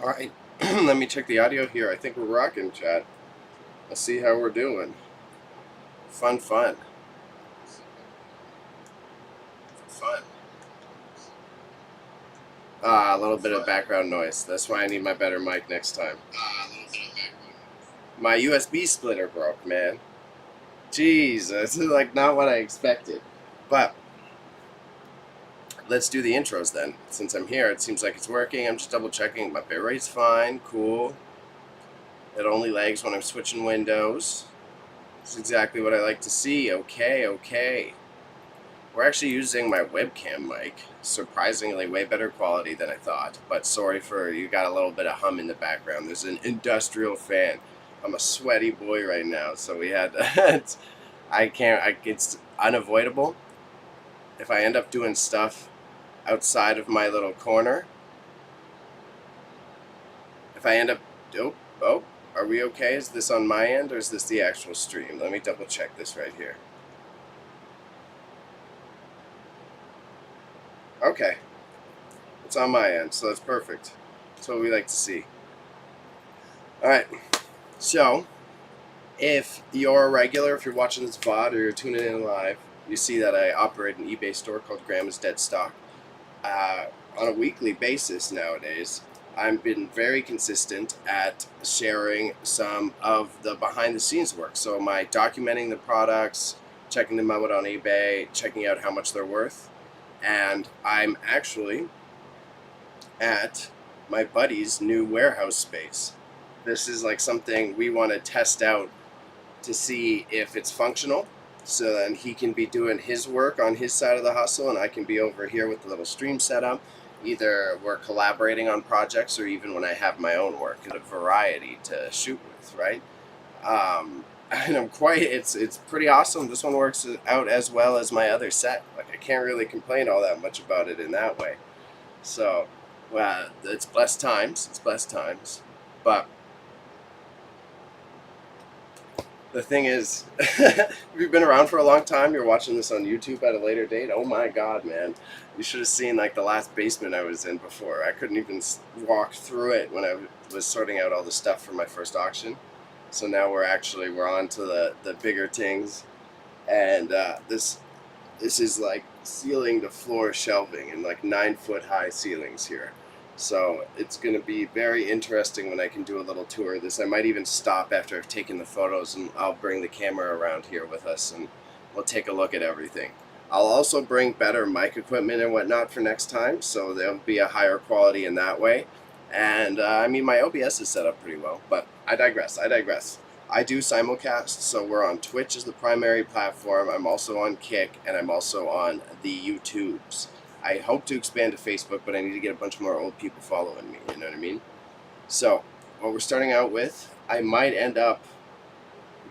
Alright, let me check the audio here. I think we're rocking, chat. Let's see how we're doing. Fun. A little bit of background noise. That's why I need my better mic next time. My USB splitter broke, man. Jeez, this is like not what I expected. But let's do the intros then. Since I'm here, it seems like it's working. I'm just double checking. My bitrate's fine. Cool. It only lags when I'm switching windows. That's exactly what I like to see. Okay. We're actually using my webcam mic. Surprisingly way better quality than I thought. But sorry for you got a little bit of hum in the background. There's an industrial fan. I'm a sweaty boy right now, so we had it's unavoidable. If I end up doing stuff outside of my little corner, if I end up are we okay? Is this on my end or is this the actual stream? Let me double check this right here. Okay, it's on my end, so that's perfect. That's what we like to see. Alright, so if you're a regular, if you're watching this VOD or you're tuning in live, you see that I operate an eBay store called Grandma's Dead Stock. On a weekly basis nowadays, I've been very consistent at sharing some of the behind the scenes work. So my documenting the products, checking them out on eBay, checking out how much they're worth. And I'm actually at my buddy's new warehouse space. This is like something we want to test out to see if it's functional, so then he can be doing his work on his side of the hustle and I can be over here with the little stream setup. Either we're collaborating on projects or even when I have my own work, a variety to shoot with, right? And it's pretty awesome. This one works out as well as my other set. Like I can't really complain all that much about it in that way. So, well, it's blessed times. But the thing is, if you've been around for a long time, you're watching this on YouTube at a later date, oh my god, man. You should have seen like the last basement I was in before. I couldn't even walk through it when I was sorting out all the stuff for my first auction. So now we're on to the bigger things. And this is like ceiling to floor shelving and like 9-foot high ceilings here. So it's going to be very interesting when I can do a little tour of this. I might even stop after I've taken the photos and I'll bring the camera around here with us and we'll take a look at everything. I'll also bring better mic equipment and whatnot for next time, so there'll be a higher quality in that way. And I mean, my OBS is set up pretty well, but I digress. I do simulcast, so we're on Twitch as the primary platform. I'm also on Kick, and I'm also on the YouTubes. I hope to expand to Facebook, but I need to get a bunch more old people following me, you know what I mean? So, what we're starting out with, I might end up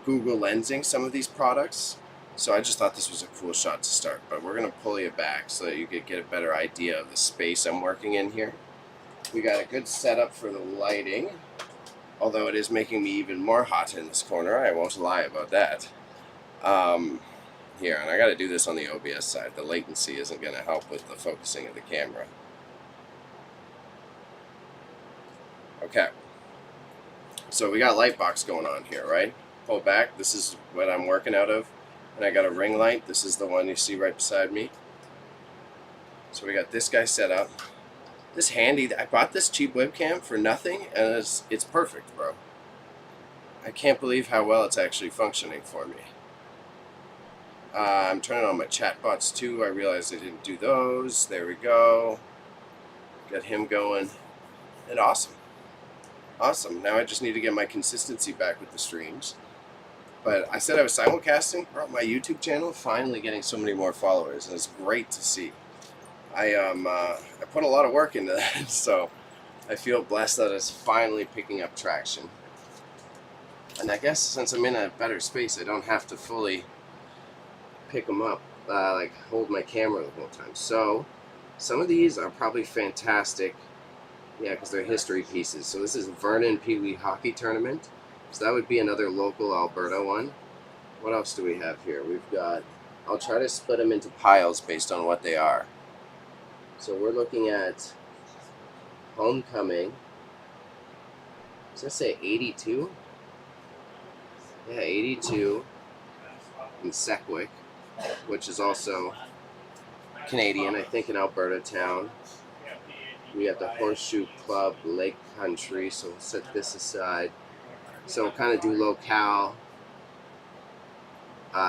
Google Lensing some of these products. So I just thought this was a cool shot to start, but we're going to pull you back so that you could get a better idea of the space I'm working in here. We got a good setup for the lighting, although it is making me even more hot in this corner. I won't lie about that. Here, and I got to do this on the OBS side. The latency isn't going to help with the focusing of the camera. Okay. So we got Lightbox going on here, right? Pull back. This is what I'm working out of. And I got a ring light. This is the one you see right beside me. So we got this guy set up. This handy. I bought this cheap webcam for nothing, and it's perfect, bro. I can't believe how well it's actually functioning for me. I'm turning on my chat bots too. I realized I didn't do those. There we go. Got him going. And awesome. Now I just need to get my consistency back with the streams. But I said I was simulcasting. Bro, my YouTube channel finally getting so many more followers, and it's great to see. I put a lot of work into that, so I feel blessed that it's finally picking up traction. And I guess since I'm in a better space, I don't have to fully pick them up, like hold my camera the whole time. So some of these are probably fantastic, yeah, because they're history pieces. So this is Vernon Pee Wee Hockey Tournament. So that would be another local Alberta one. What else do we have here? We've got, I'll try to split them into piles based on what they are. So we're looking at Homecoming, Does that say 82? Yeah, 82 in Sequick, which is also Canadian, I think, in Alberta town. We have the Horseshoe Club Lake Country, so we'll set this aside. So we'll kind of do locale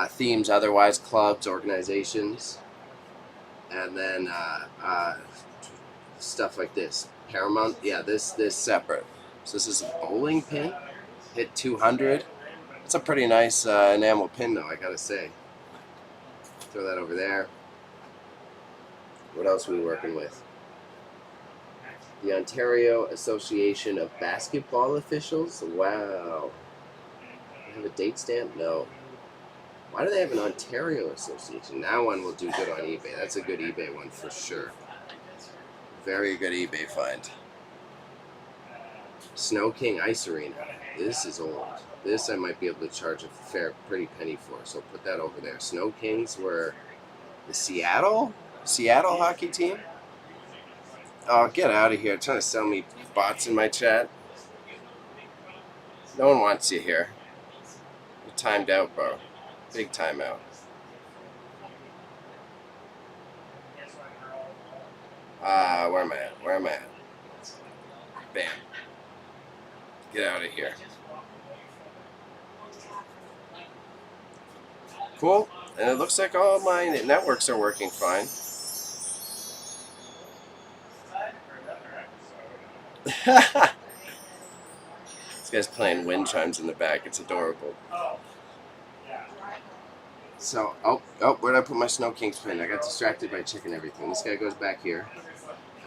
themes, otherwise clubs, organizations, and then stuff like this. Paramount, yeah, this separate. So this is a bowling pin, hit 200. It's a pretty nice enamel pin, though, I gotta say. Throw that over there. What else are we working with? The Ontario Association of Basketball Officials. Wow. They have a date stamp? No. Why do they have an Ontario Association? That one will do good on eBay. That's a good eBay one for sure. Very good eBay find. Snow King Ice Arena. This is old. This I might be able to charge a pretty penny for. So put that over there. Snow Kings were the Seattle hockey team. Oh, get out of here. Trying to sell me bots in my chat. No one wants you here. You're timed out, bro. Big timeout. Where am I at? Where am I at? Bam. Get out of here. Cool. And it looks like all my networks are working fine. This guy's playing wind chimes in the back. It's adorable. So, where did I put my Snow Kings pin? I got distracted by checking everything. This guy goes back here.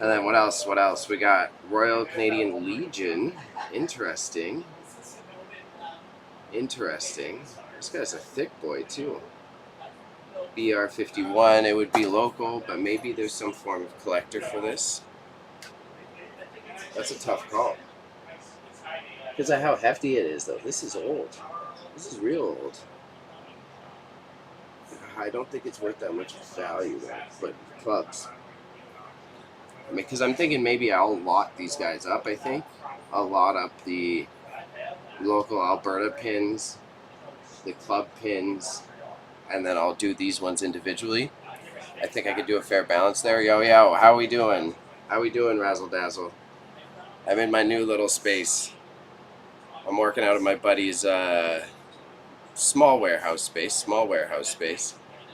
And then what else? What else? We got Royal Canadian Legion. Interesting. Interesting. This guy's a thick boy, too. BR51. It would be local, but maybe there's some form of collector for this. That's a tough call. Because of how hefty it is, though. This is old. This is real old. I don't think it's worth that much value, though. But clubs. I mean, because I'm thinking maybe I'll lot these guys up, I think. I'll lot up the local Alberta pins, the club pins, and then I'll do these ones individually. I think I could do a fair balance there. Yo, how we doing? How we doing, Razzle Dazzle? I'm in my new little space. I'm working out of my buddy's small warehouse space.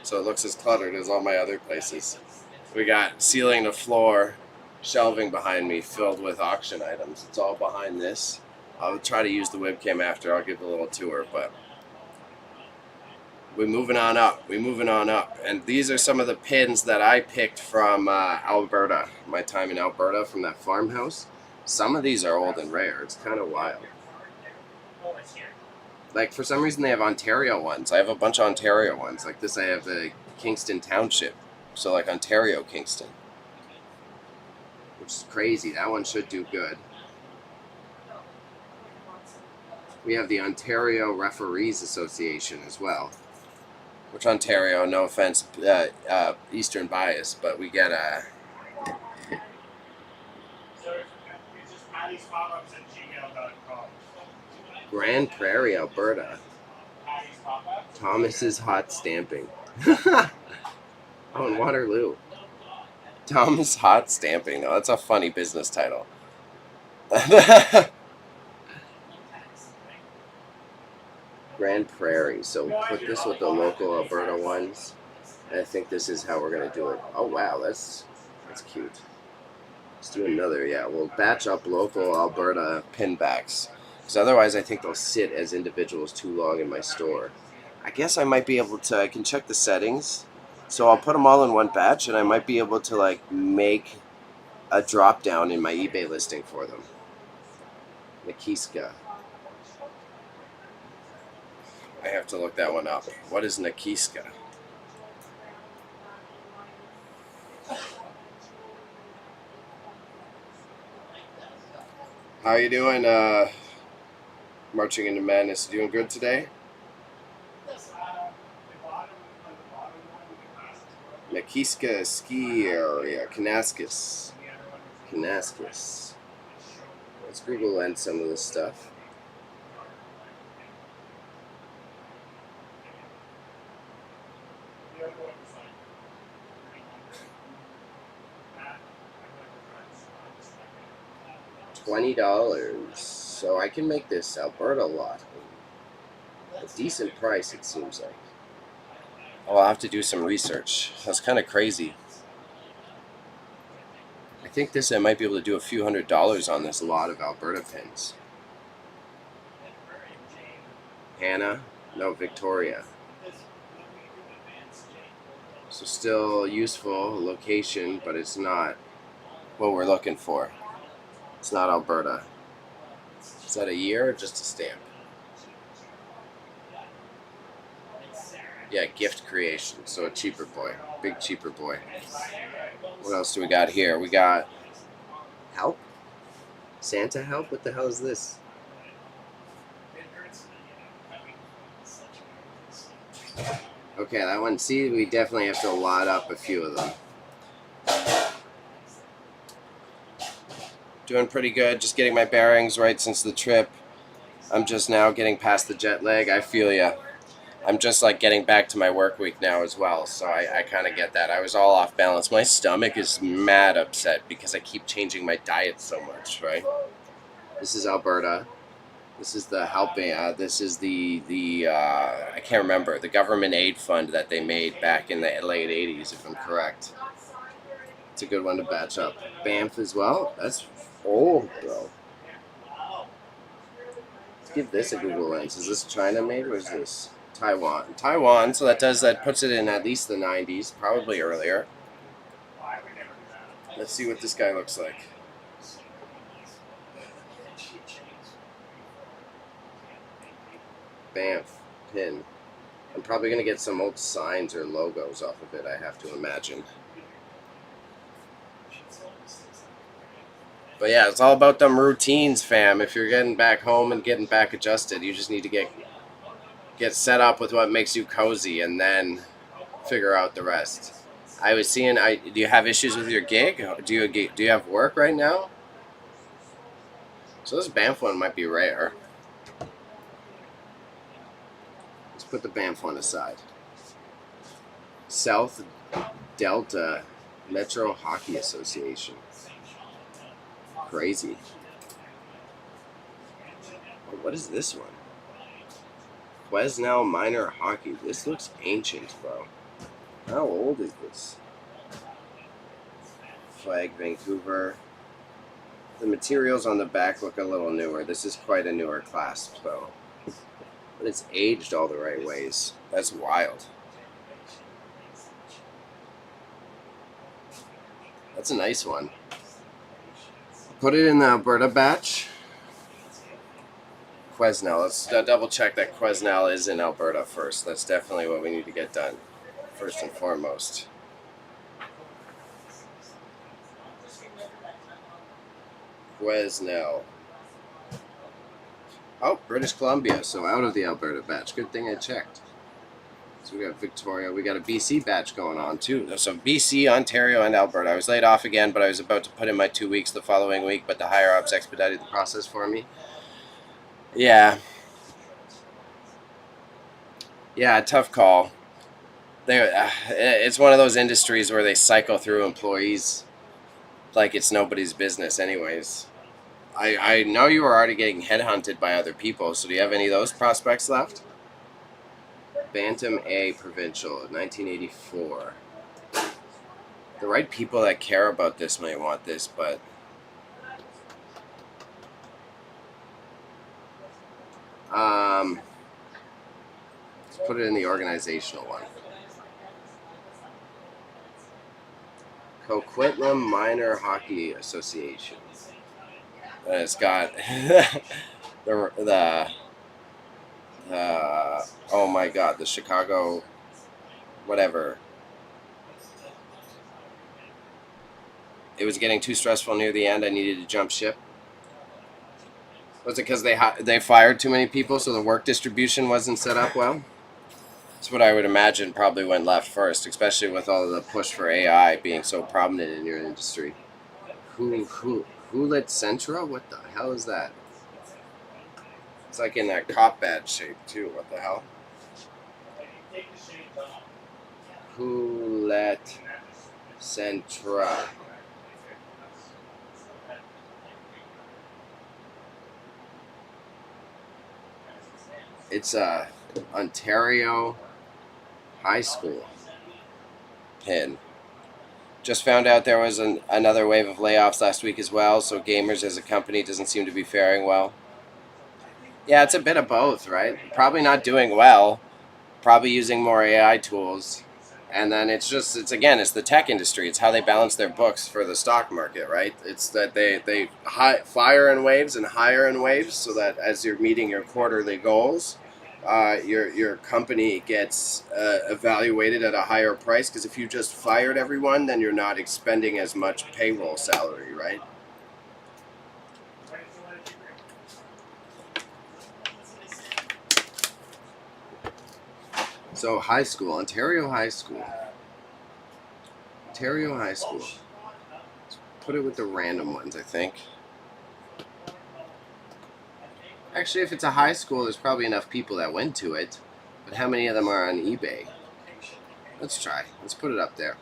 So it looks as cluttered as all my other places. We got ceiling to floor, shelving behind me filled with auction items. It's all behind this. I'll try to use the webcam after. I'll give a little tour, but we're moving on up. And these are some of the pins that I picked from Alberta, my time in Alberta from that farmhouse. Some of these are old and rare. It's kind of wild. Like, for some reason, they have Ontario ones. I have a bunch of Ontario ones. Like this, I have the Kingston Township. So, like, Ontario Kingston. Which is crazy. That one should do good. We have the Ontario Referees Association as well. Which Ontario, no offense, Eastern bias, but we get a... Grand Prairie, Alberta. Thomas's Hot Stamping. Oh, in Waterloo. Thomas Hot Stamping, though. That's a funny business title. Grand Prairie. So we'll put this with the local Alberta ones. And I think this is how we're going to do it. Oh, wow. That's cute. Let's do another. Yeah, we'll batch up local Alberta pinbacks. Because otherwise, I think they'll sit as individuals too long in my store. I guess I might be able to... I can check the settings. So I'll put them all in one batch, and I might be able to, like, make a drop down in my eBay listing for them. Nakiska. I have to look that one up. What is Nakiska? How you doing, Marching into Madness? Doing good today? Nakiska Ski Area, Kanaskus. Let's Let's Google Lens some of this stuff. $20. So I can make this Alberta lot a decent price, it seems like. Oh, I'll have to do some research. That's kind of crazy. I think I might be able to do a few $100s on this lot of Alberta pins. Hannah? No, Victoria. So still useful location, but it's not what we're looking for. It's not Alberta. Is that a year or just a stamp? Yeah, gift creation. So a cheaper boy. Big cheaper boy. What else do we got here? We got help? Santa help? What the hell is this? Okay, that one. See, we definitely have to lot up a few of them. Doing pretty good. Just getting my bearings right since the trip. I'm just now getting past the jet lag. I feel ya. I'm just like getting back to my work week now as well, so I kind of get that. I was all off balance. My stomach is mad upset because I keep changing my diet so much, right? This is Alberta. This is the helping. This is the I can't remember, the government aid fund that they made back in the late 80s, if I'm correct. It's a good one to batch up. Banff as well. That's old, bro. Let's give this a Google Lens. Is this China made or is this Taiwan? So that puts it in at least the 90s, probably earlier. Let's see what this guy looks like. Banff pin. I'm probably gonna get some old signs or logos off of it, I have to imagine. But yeah, it's all about them routines, fam. If you're getting back home and getting back adjusted, you just need to get set up with what makes you cozy and then figure out the rest. I was seeing. Do you have issues with your gig? Do you have work right now? So this Banff one might be rare. Let's put the Banff one aside. South Delta Metro Hockey Association. Crazy. Oh, what is this one? Quesnel Minor Hockey. This looks ancient, bro. How old is this? Flag Vancouver. The materials on the back look a little newer. This is quite a newer clasp, though. But it's aged all the right ways. That's wild. That's a nice one. Put it in the Alberta batch. Quesnel. Let's double check that Quesnel is in Alberta first. That's definitely what we need to get done, first and foremost. Quesnel. Oh, British Columbia, so out of the Alberta batch. Good thing I checked. So we got Victoria. We got a BC batch going on, too. So BC, Ontario, and Alberta. I was laid off again, but I was about to put in my 2 weeks the following week, but the higher-ups expedited the process for me. Yeah. Yeah, tough call. It's one of those industries where they cycle through employees like it's nobody's business anyways. I know you were already getting headhunted by other people, so do you have any of those prospects left? Bantam A Provincial, 1984. The right people that care about this might want this, but let's put it in the organizational one. Coquitlam Minor Hockey Association. And it's got the oh my god, the Chicago whatever. It was getting too stressful near the end. I needed to jump ship. Was it because they fired too many people, so the work distribution wasn't set up well? That's what I would imagine probably went left first, especially with all of the push for AI being so prominent in your industry. Who Hulet Centra? What the hell is that? It's like in that cop badge shape too. What the hell? Hulet Centra. It's a Ontario high school pin. Just found out there was another wave of layoffs last week as well, so Gamers as a company doesn't seem to be faring well. Yeah, it's a bit of both, right? Probably not doing well, probably using more AI tools. And then it's the tech industry. It's how they balance their books for the stock market, right? It's that they fire in waves and hire in waves so that as you're meeting your quarterly goals, your company gets evaluated at a higher price. Because if you just fired everyone, then you're not expending as much payroll salary, right? So high school, Ontario High School. Ontario High School. Let's put it with the random ones, I think. Actually, if it's a high school, there's probably enough people that went to it. But how many of them are on eBay? Let's try. Let's put it up there.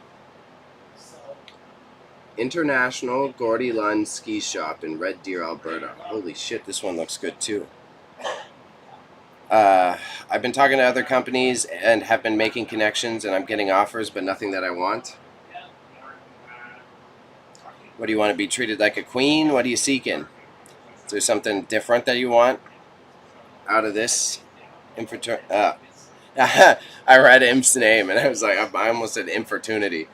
International Gordy Lund Ski Shop in Red Deer, Alberta. Holy shit, this one looks good too. I've been talking to other companies and have been making connections, and I'm getting offers, but nothing that I want. What do you want to be treated like a queen? What are you seeking? Is there something different that you want out of this? I read Imp's name and I was like, I almost said Infertunity.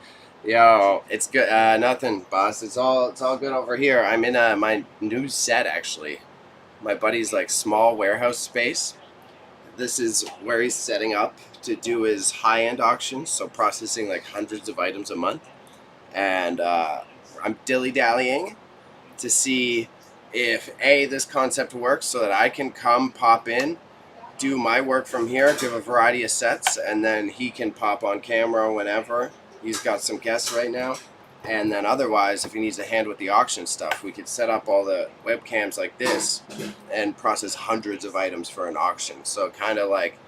Yo, it's good. Nothing, boss. It's all good over here. I'm in my new set actually. My buddy's like small warehouse space. This is where he's setting up to do his high-end auctions, so processing like hundreds of items a month. And I'm dilly-dallying to see if this concept works so that I can come, pop in, do my work from here, give a variety of sets, and then he can pop on camera whenever. He's got some guests right now. And then otherwise, if he needs a hand with the auction stuff, we could set up all the webcams like this and process hundreds of items for an auction. So kind of like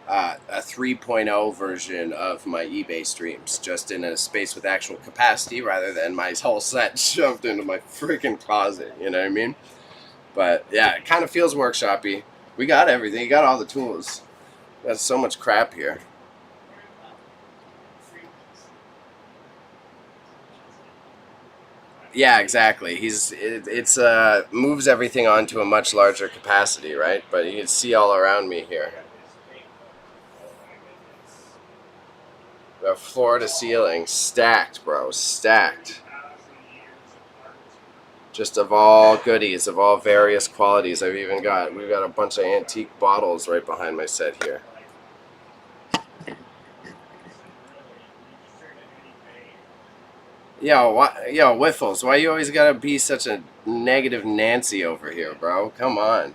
a 3.0 version of my eBay streams, just in a space with actual capacity rather than my whole set shoved into my freaking closet, you know what I mean? But yeah, it kind of feels workshop-y. We got everything. You got all the tools. There's so much crap here. Yeah, exactly. It's moves everything onto a much larger capacity, right? But you can see all around me here. The floor to ceiling, stacked, bro, stacked. Just of all goodies, of all various qualities. We've got a bunch of antique bottles right behind my set here. Yo, Whiffles, why you always gotta be such a negative Nancy over here, bro? Come on.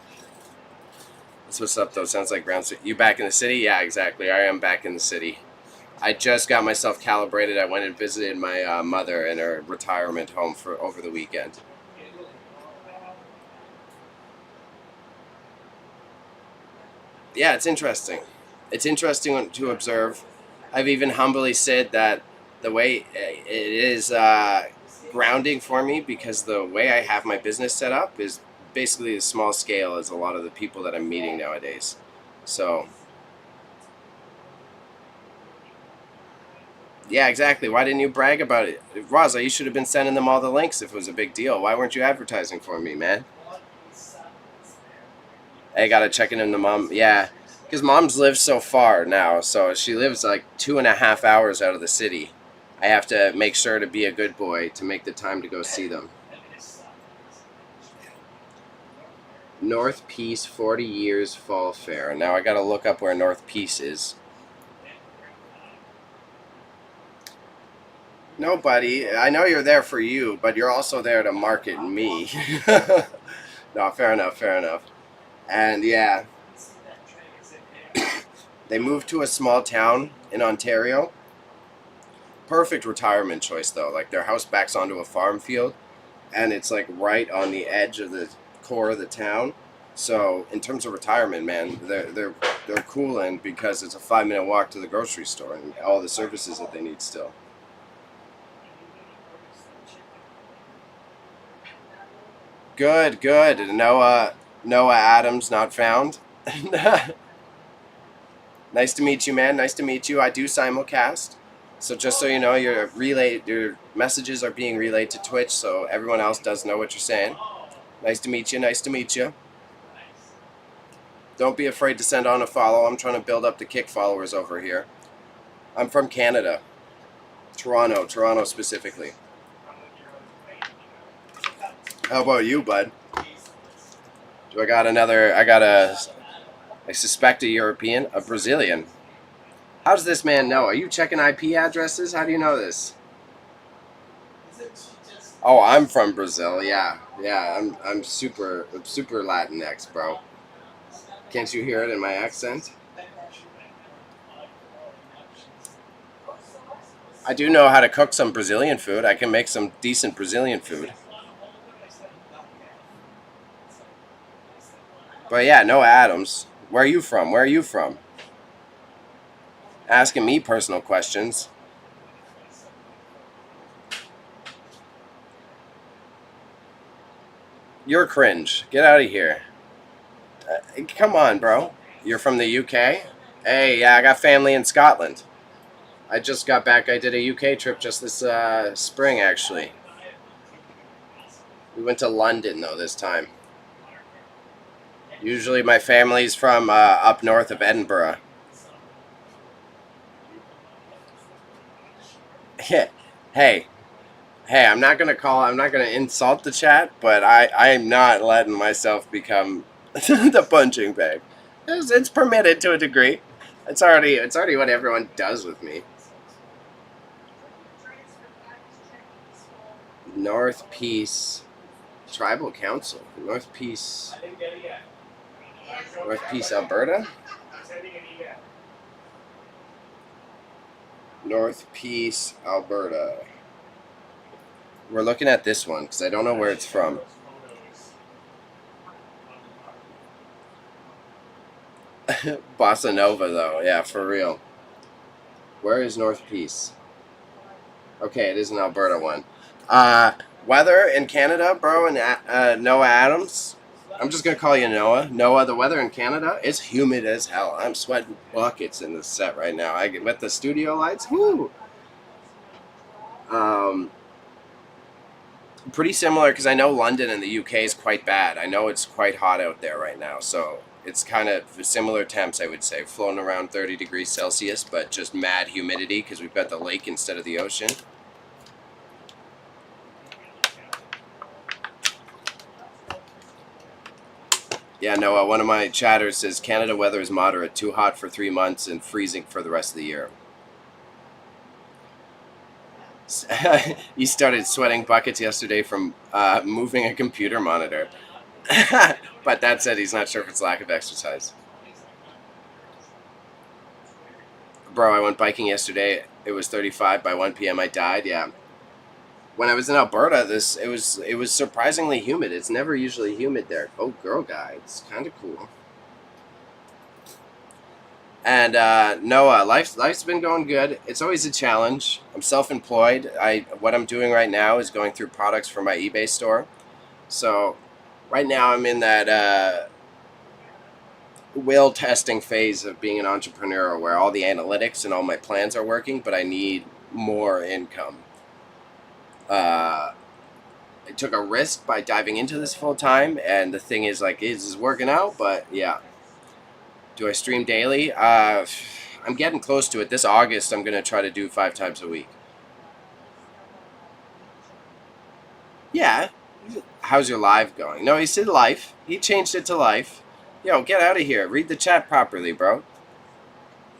That's what's up, though. Sounds like Ground City. You back in the city? Yeah, exactly. I am back in the city. I just got myself calibrated. I went and visited my mother in her retirement home for over the weekend. Yeah, it's interesting. It's interesting to observe. I've even humbly said that the way it is grounding for me because the way I have my business set up is basically as small scale as a lot of the people that I'm meeting nowadays. So, yeah, exactly. Why didn't you brag about it? Raza, you should have been sending them all the links if it was a big deal. Why weren't you advertising for me, man? I gotta check in the mom. Yeah, because mom's lives so far now, so she lives like 2.5 hours out of the city. I have to make sure to be a good boy to make the time to go see them. North Peace 40 Years Fall Fair. Now I gotta look up where North Peace is. No, buddy. I know you're there for you, but you're also there to market me. No, fair enough, fair enough. And yeah, they moved to a small town in Ontario. Perfect retirement choice, though. Like, their house backs onto a farm field. and it's like right on the edge of the core of the town. So in terms of retirement, man, they're cooling because it's a 5 minute walk to the grocery store and all the services that they need still. Good, good. Noah Adams not found. Nice to meet you, man. Nice to meet you. I do simulcast. So just so you know, your messages are being relayed to Twitch, so everyone else does know what you're saying. Nice to meet you. Nice to meet you. Don't be afraid to send on a follow. I'm trying to build up the Kick followers over here. I'm from Canada. Toronto specifically. How about you, bud? Do I got another? I suspect a European, a Brazilian. How does this man know? Are you checking IP addresses? How do you know this? Oh, I'm from Brazil. Yeah, yeah. I'm super Latinx, bro. Can't you hear it in my accent? I do know how to cook some Brazilian food. I can make some decent Brazilian food. But yeah, no Adams. Where are you from? Where are you from? Asking me personal questions. You're cringe. Get out of here. Come on, bro. You're from the UK? Hey, yeah, I got family in Scotland. I just got back. I did a UK trip just this spring, actually. We went to London, though, this time. Usually my family's from up north of Edinburgh. Hey, I'm not gonna insult the chat, but I am not letting myself become the punching bag. It's permitted to a degree. It's already what everyone does with me. North Peace Tribal Council. North Peace, Alberta. North Peace, Alberta. We're looking at this one because I don't know where it's from. Bossa Nova, though. Yeah, for real. Where is North Peace? Okay, it is an Alberta one. Weather in Canada, bro, and Noah Adams. I'm just going to call you Noah. Noah, the weather in Canada is humid as hell. I'm sweating buckets in this set right now. I get with the studio lights. Whoo! Pretty similar because I know London and the UK is quite bad. I know it's quite hot out there right now, so it's kind of similar temps, I would say, floating around 30 degrees Celsius, but just mad humidity because we've got the lake instead of the ocean. Yeah, Noah, one of my chatters says Canada weather is moderate, too hot for 3 months and freezing for the rest of the year. He started sweating buckets yesterday from moving a computer monitor. But that said, he's not sure if it's lack of exercise. Bro, I went biking yesterday. It was 35 by 1 p.m. I died. Yeah. When I was in Alberta, it was surprisingly humid. It's never usually humid there. Oh, girl guy, it's kind of cool. And Noah, life's been going good. It's always a challenge. I'm self-employed. What I'm doing right now is going through products for my eBay store. So right now I'm in that will testing phase of being an entrepreneur where all the analytics and all my plans are working, but I need more income. I took a risk by diving into this full time, and the thing is, like, it's working out, but yeah. Do I stream daily? I'm getting close to it. This August, I'm going to try to do 5 times a week. Yeah. How's your live going? No, he said life. He changed it to life. Yo, get out of here. Read the chat properly, bro.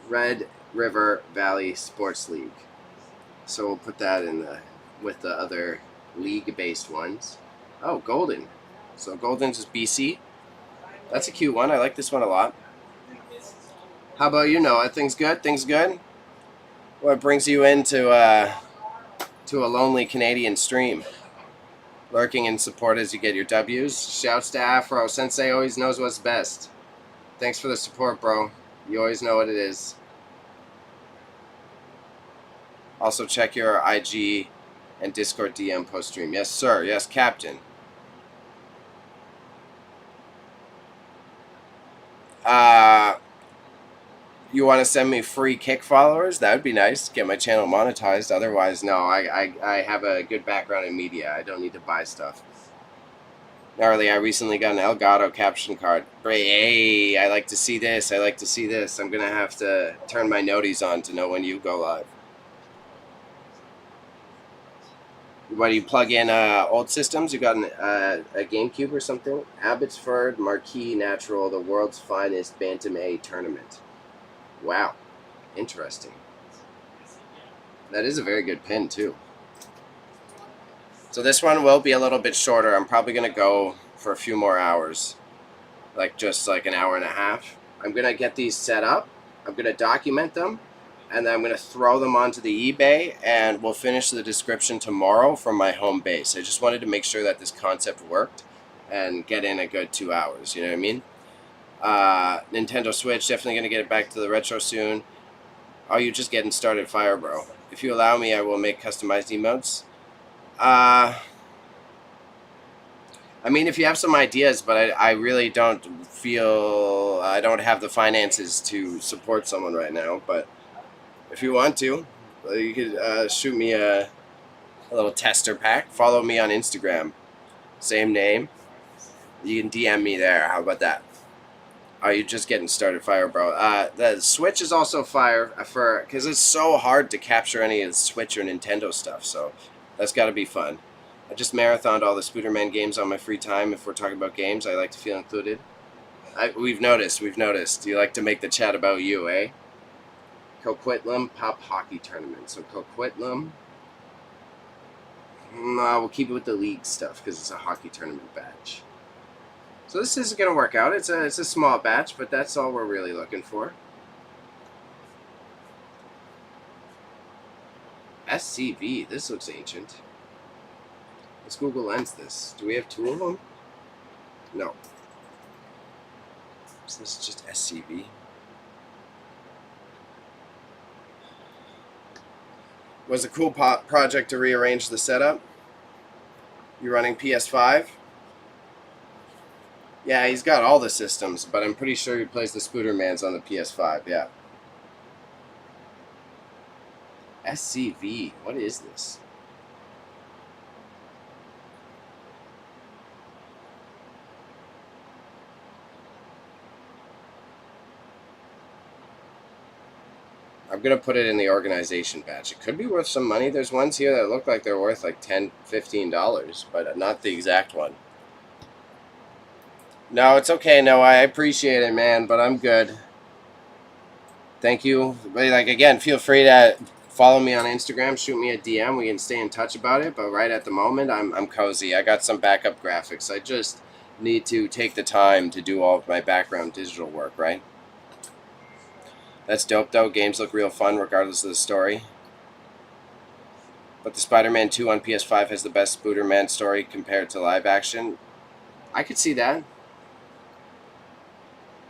Red River Valley Sports League. So we'll put that in with the other league-based ones. Oh, Golden. So Golden's is BC. That's a cute one. I like this one a lot. How about you, Noah? Things good? Things good? What brings you into to a lonely Canadian stream? Lurking in support as you get your W's. Shouts to Afro. Sensei always knows what's best. Thanks for the support, bro. You always know what it is. Also, check your IG and Discord DM post-stream. Yes, sir. Yes, Captain. You want to send me free Kick followers? That would be nice. Get my channel monetized. Otherwise, no. I have a good background in media. I don't need to buy stuff. Gnarly, I recently got an Elgato caption card. Hey, I like to see this. I like to see this. I'm going to have to turn my noties on to know when you go live. What do you plug in old systems? You got a GameCube or something? Abbotsford Marquee Natural, the world's finest Bantam A tournament. Wow. Interesting. That is a very good pin, too. So this one will be a little bit shorter. I'm probably going to go for a few more hours. Just like an hour and a half. I'm going to get these set up. I'm going to document them. And then I'm going to throw them onto the eBay. And we'll finish the description tomorrow from my home base. I just wanted to make sure that this concept worked. And get in a good 2 hours. You know what I mean? Nintendo Switch, definitely going to get it back to the retro soon. Oh, you're just getting started, Fire Bro. If you allow me, I will make customized emotes. I mean, if you have some ideas, but I really don't feel I don't have the finances to support someone right now. But if you want to, you could shoot me a little tester pack. Follow me on Instagram. Same name. You can DM me there. How about that? Are you just getting started, Fire Bro? The Switch is also fire because it's so hard to capture any of the Switch or Nintendo stuff. So that's got to be fun. I just marathoned all the Spooderman games on my free time. If we're talking about games, I like to feel included. We've noticed. You like to make the chat about you, eh? Coquitlam Pop Hockey Tournament. So Coquitlam. No, we'll keep it with the league stuff because it's a hockey tournament badge. So this isn't going to work out. It's a small batch, but that's all we're really looking for. SCV. This looks ancient. Let's Google Lens this. Do we have 2 of them? No. So this is just SCV. Was a cool project to rearrange the setup. You're running PS5? Yeah, he's got all the systems, but I'm pretty sure he plays the Spoodermans on the PS5, yeah. SCV, what is this? I'm going to put it in the organization batch. It could be worth some money. There's ones here that look like they're worth like $10, $15, but not the exact one. No, it's okay, Noah. I appreciate it, man, but I'm good. Thank you. Again, feel free to follow me on Instagram. Shoot me a DM. We can stay in touch about it, but right at the moment, I'm cozy. I got some backup graphics. I just need to take the time to do all of my background digital work, right? That's dope, though. Games look real fun regardless of the story. But the Spider-Man 2 on PS5 has the best Spooderman story compared to live action. I could see that.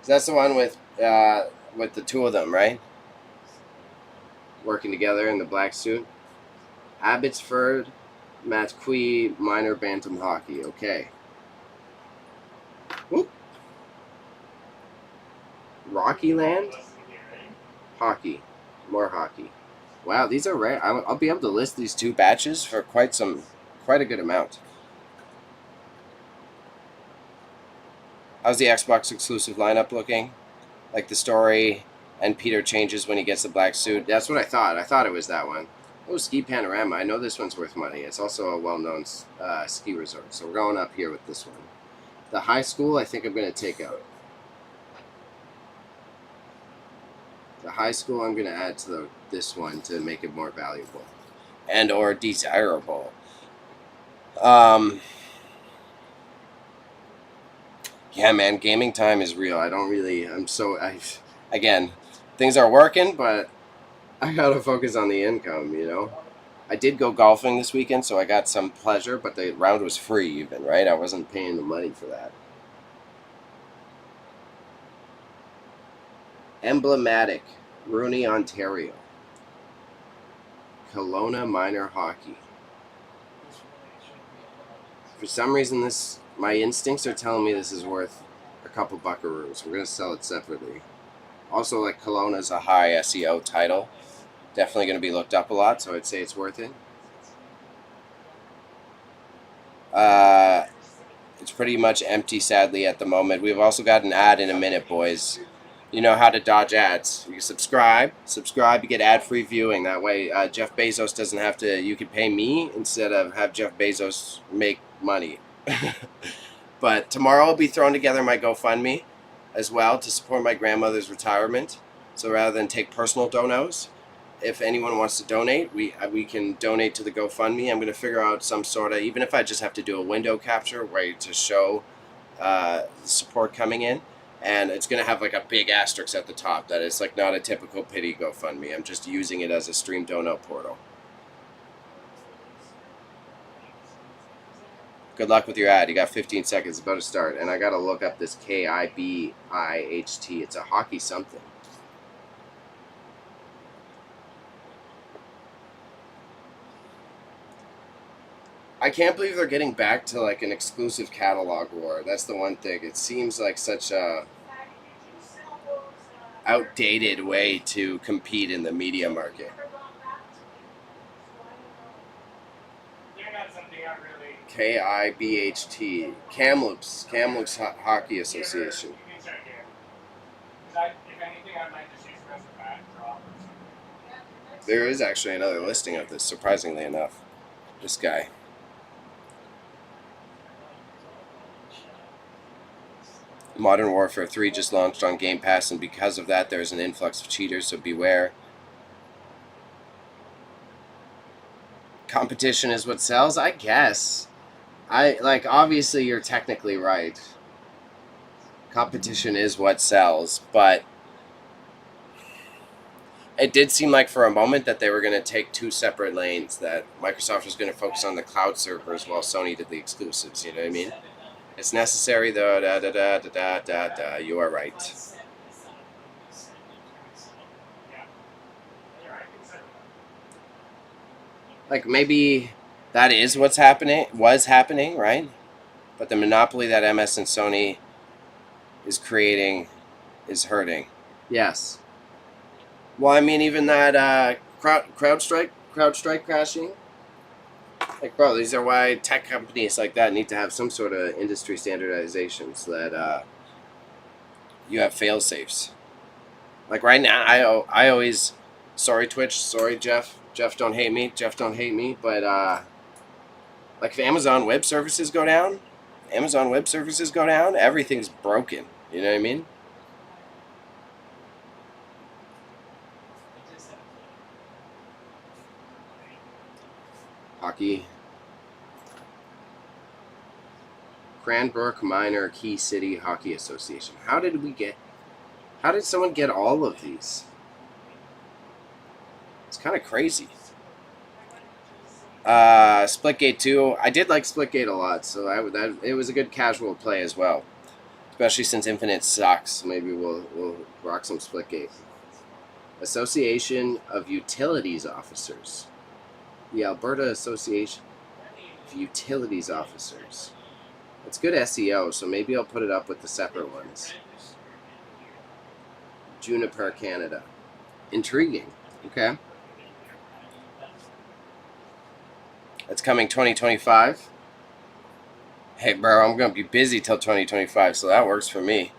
That's the one with the 2 of them, right? Working together in the black suit. Abbotsford, Marquee Minor Bantam Hockey. Okay. Whoop. Rocky Land? Hockey. More hockey. Wow, these are rare. I'll be able to list these 2 batches for quite a good amount. How's the Xbox exclusive lineup looking? Like the story and Peter changes when he gets the black suit. That's what I thought. I thought it was that one. Oh, Ski Panorama. I know this one's worth money. It's also a well-known ski resort. So we're going up here with this one. The high school, I think I'm going to take out. The high school, I'm going to add to this one to make it more valuable and or desirable. Yeah, man, gaming time is real. Again, things are working, but I gotta focus on the income, you know? I did go golfing this weekend, so I got some pleasure, but the round was free even, right? I wasn't paying the money for that. Emblematic, Rooney, Ontario. Kelowna Minor Hockey. For some reason, my instincts are telling me this is worth a couple buckaroos. We're going to sell it separately. Also, like, Kelowna's a high SEO title. Definitely going to be looked up a lot, so I'd say it's worth it. It's pretty much empty, sadly, at the moment. We've also got an ad in a minute, boys. You know how to dodge ads. You subscribe, you get ad-free viewing. That way, Jeff Bezos doesn't have to. You can pay me instead of have Jeff Bezos make money. But tomorrow I'll be throwing together my GoFundMe as well to support my grandmother's retirement. So rather than take personal donos, if anyone wants to donate, we can donate to the GoFundMe. I'm going to figure out some sort of, even if I just have to do a window capture way to show support coming in. And it's going to have like a big asterisk at the top that it's like not a typical pity GoFundMe. I'm just using it as a stream donut portal. Good luck with your ad. You got 15 seconds. It's about to start. And I got to look up this KIBIHT. It's a hockey something. I can't believe they're getting back to like an exclusive catalog war. That's the one thing. It seems like such a outdated way to compete in the media market. KIBHT, Kamloops Hockey Association. There is actually another listing of this, surprisingly enough. This guy. Modern Warfare 3 just launched on Game Pass, and because of that, there's an influx of cheaters, so beware. Competition is what sells? I guess. Obviously, you're technically right. Competition is what sells, but it did seem like for a moment that they were going to take two separate lanes, that Microsoft was going to focus on the cloud servers while Sony did the exclusives, you know what I mean? It's necessary, though, you are right. Like, maybe that is was happening, right? But the monopoly that MS and Sony is creating is hurting. Yes. Well, I mean, even that CrowdStrike crashing. Like, bro, these are why tech companies like that need to have some sort of industry standardization so that you have fail-safes. Like right now, I always, sorry Twitch, sorry Jeff, don't hate me, but like if Amazon Web Services go down, everything's broken. You know what I mean? Hockey. Cranbrook Minor Key City Hockey Association. How did someone get all of these? It's kind of crazy. Splitgate 2. I did like Splitgate a lot, so it was a good casual play as well. Especially since Infinite sucks. Maybe we'll rock some Splitgate. Association of Utilities Officers. The Alberta Association of Utilities Officers. It's good SEO, so maybe I'll put it up with the separate ones. Juniper Canada. Intriguing. Okay. It's coming 2025. Hey, bro, I'm going to be busy till 2025, so that works for me.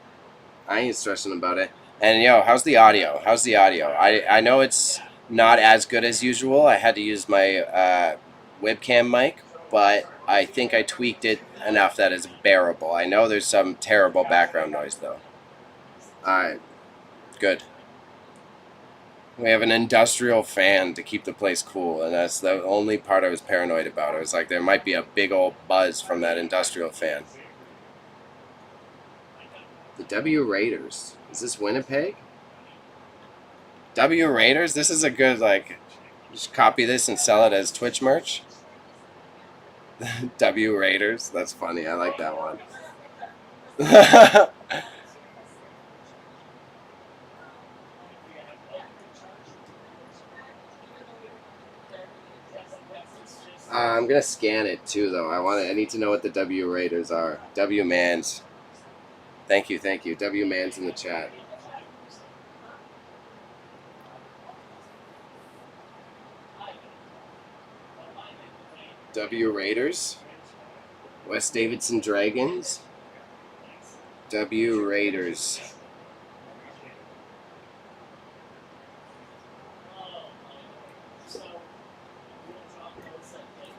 I ain't stressing about it. And, how's the audio? I know it's not as good as usual. I had to use my webcam mic, but I think I tweaked it enough that it's bearable. I know there's some terrible background noise, though. Alright. Good. We have an industrial fan to keep the place cool, and that's the only part I was paranoid about. I was like, there might be a big old buzz from that industrial fan. The W Raiders. Is this Winnipeg? W Raiders? This is a good, Just copy this and sell it as Twitch merch. W Raiders. That's funny. I like that one. I'm gonna scan it too, though. I need to know what the W Raiders are. W Mans. Thank you, thank you. W Mans in the chat. W Raiders. West Davidson Dragons. W Raiders.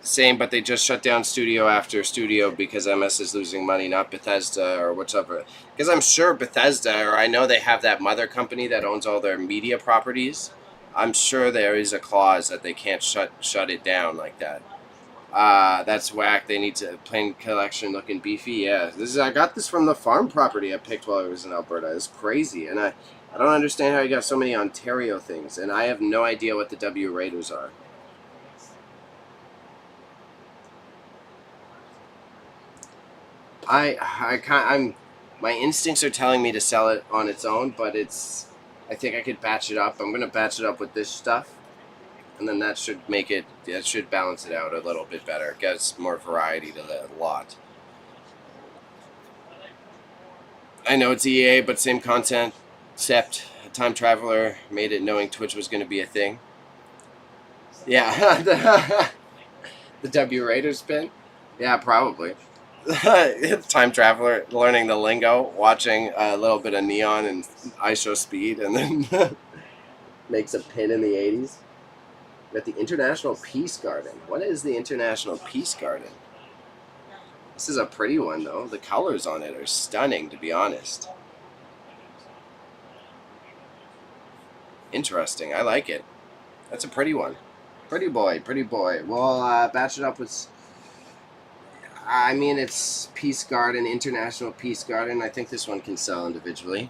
Same, but they just shut down studio after studio because MS is losing money, not Bethesda or whichever. Because I'm sure Bethesda, or I know they have that mother company that owns all their media properties. I'm sure there is a clause that they can't shut it down like that. That's whack. They need to plain collection looking beefy. Yeah, I got this from the farm property I picked while I was in Alberta. It's crazy, and I don't understand how you got so many Ontario things, and I have no idea what the W Raiders are. My instincts are telling me to sell it on its own, but I think I could batch it up. I'm gonna batch it up with this stuff, and then that should balance it out a little bit better. It gives more variety to the lot. I know it's EA, but same content, except Time Traveler made it knowing Twitch was gonna be a thing. Yeah, the W Raiders spin. Yeah, probably. Time Traveler learning the lingo, watching a little bit of Neon and IShowSpeed, and then makes a pin in the 80s. At the International Peace Garden. What is the International Peace Garden? This is a pretty one, though. The colors on it are stunning, to be honest. Interesting. I like it. That's a pretty one. Pretty boy, pretty boy. We'll batch it up with... I mean, it's Peace Garden, International Peace Garden. I think this one can sell individually.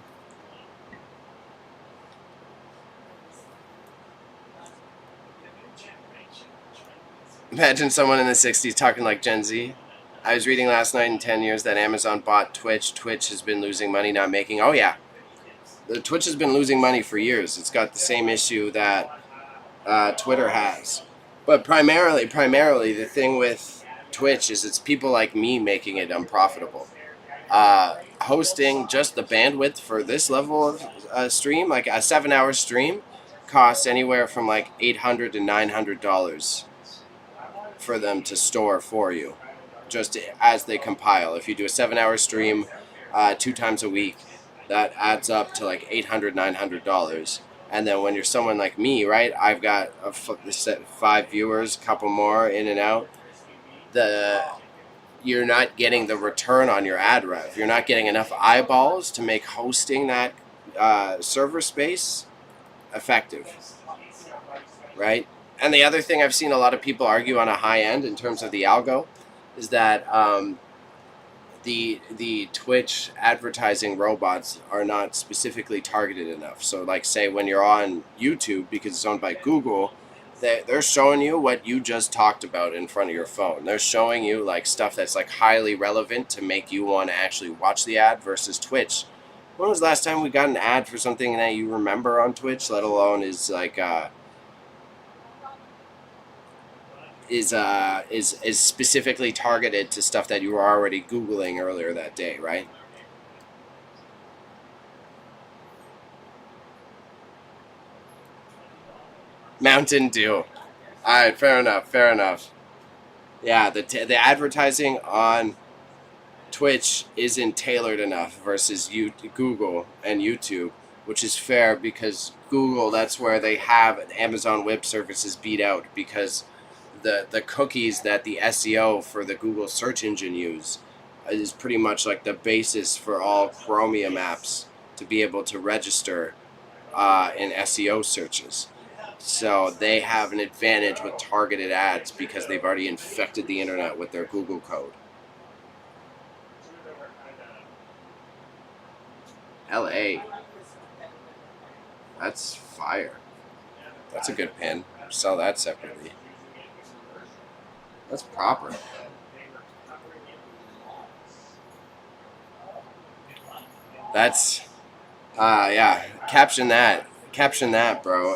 Imagine someone in the 60s talking like Gen Z. I was reading last night in 10 years that Amazon bought Twitch. Twitch has been losing money, not making... Oh, yeah. The Twitch has been losing money for years. It's got the same issue that Twitter has. But primarily, the thing with Twitch is it's people like me making it unprofitable. Hosting just the bandwidth for this level of stream, like a 7-hour stream, costs anywhere from like $800 to $900 for them to store for you, just as they compile. If you do a 7-hour stream 2 times a week, that adds up to like $800, $900. And then when you're someone like me, right, I've got 5 viewers, a couple more in and out, you're not getting the return on your ad rev. You're not getting enough eyeballs to make hosting that server space effective, right? And the other thing I've seen a lot of people argue on a high end in terms of the algo is that the Twitch advertising robots are not specifically targeted enough. So like say when you're on YouTube, because it's owned by Google, they're showing you what you just talked about in front of your phone. They're showing you like stuff that's like highly relevant to make you want to actually watch the ad versus Twitch. When was the last time we got an ad for something that you remember on Twitch, let alone is like is specifically targeted to stuff that you were already Googling earlier that day, right? Mountain Dew. All right, fair enough. Yeah, the advertising on Twitch isn't tailored enough versus Google and YouTube, which is fair because Google, that's where they have Amazon Web Services beat out because the cookies that the SEO for the Google search engine use is pretty much like the basis for all Chromium apps to be able to register in SEO searches. So they have an advantage with targeted ads because they've already infected the internet with their Google code. LA. That's fire. That's a good pin. sell that separately. That's proper. That's yeah. Caption that, bro.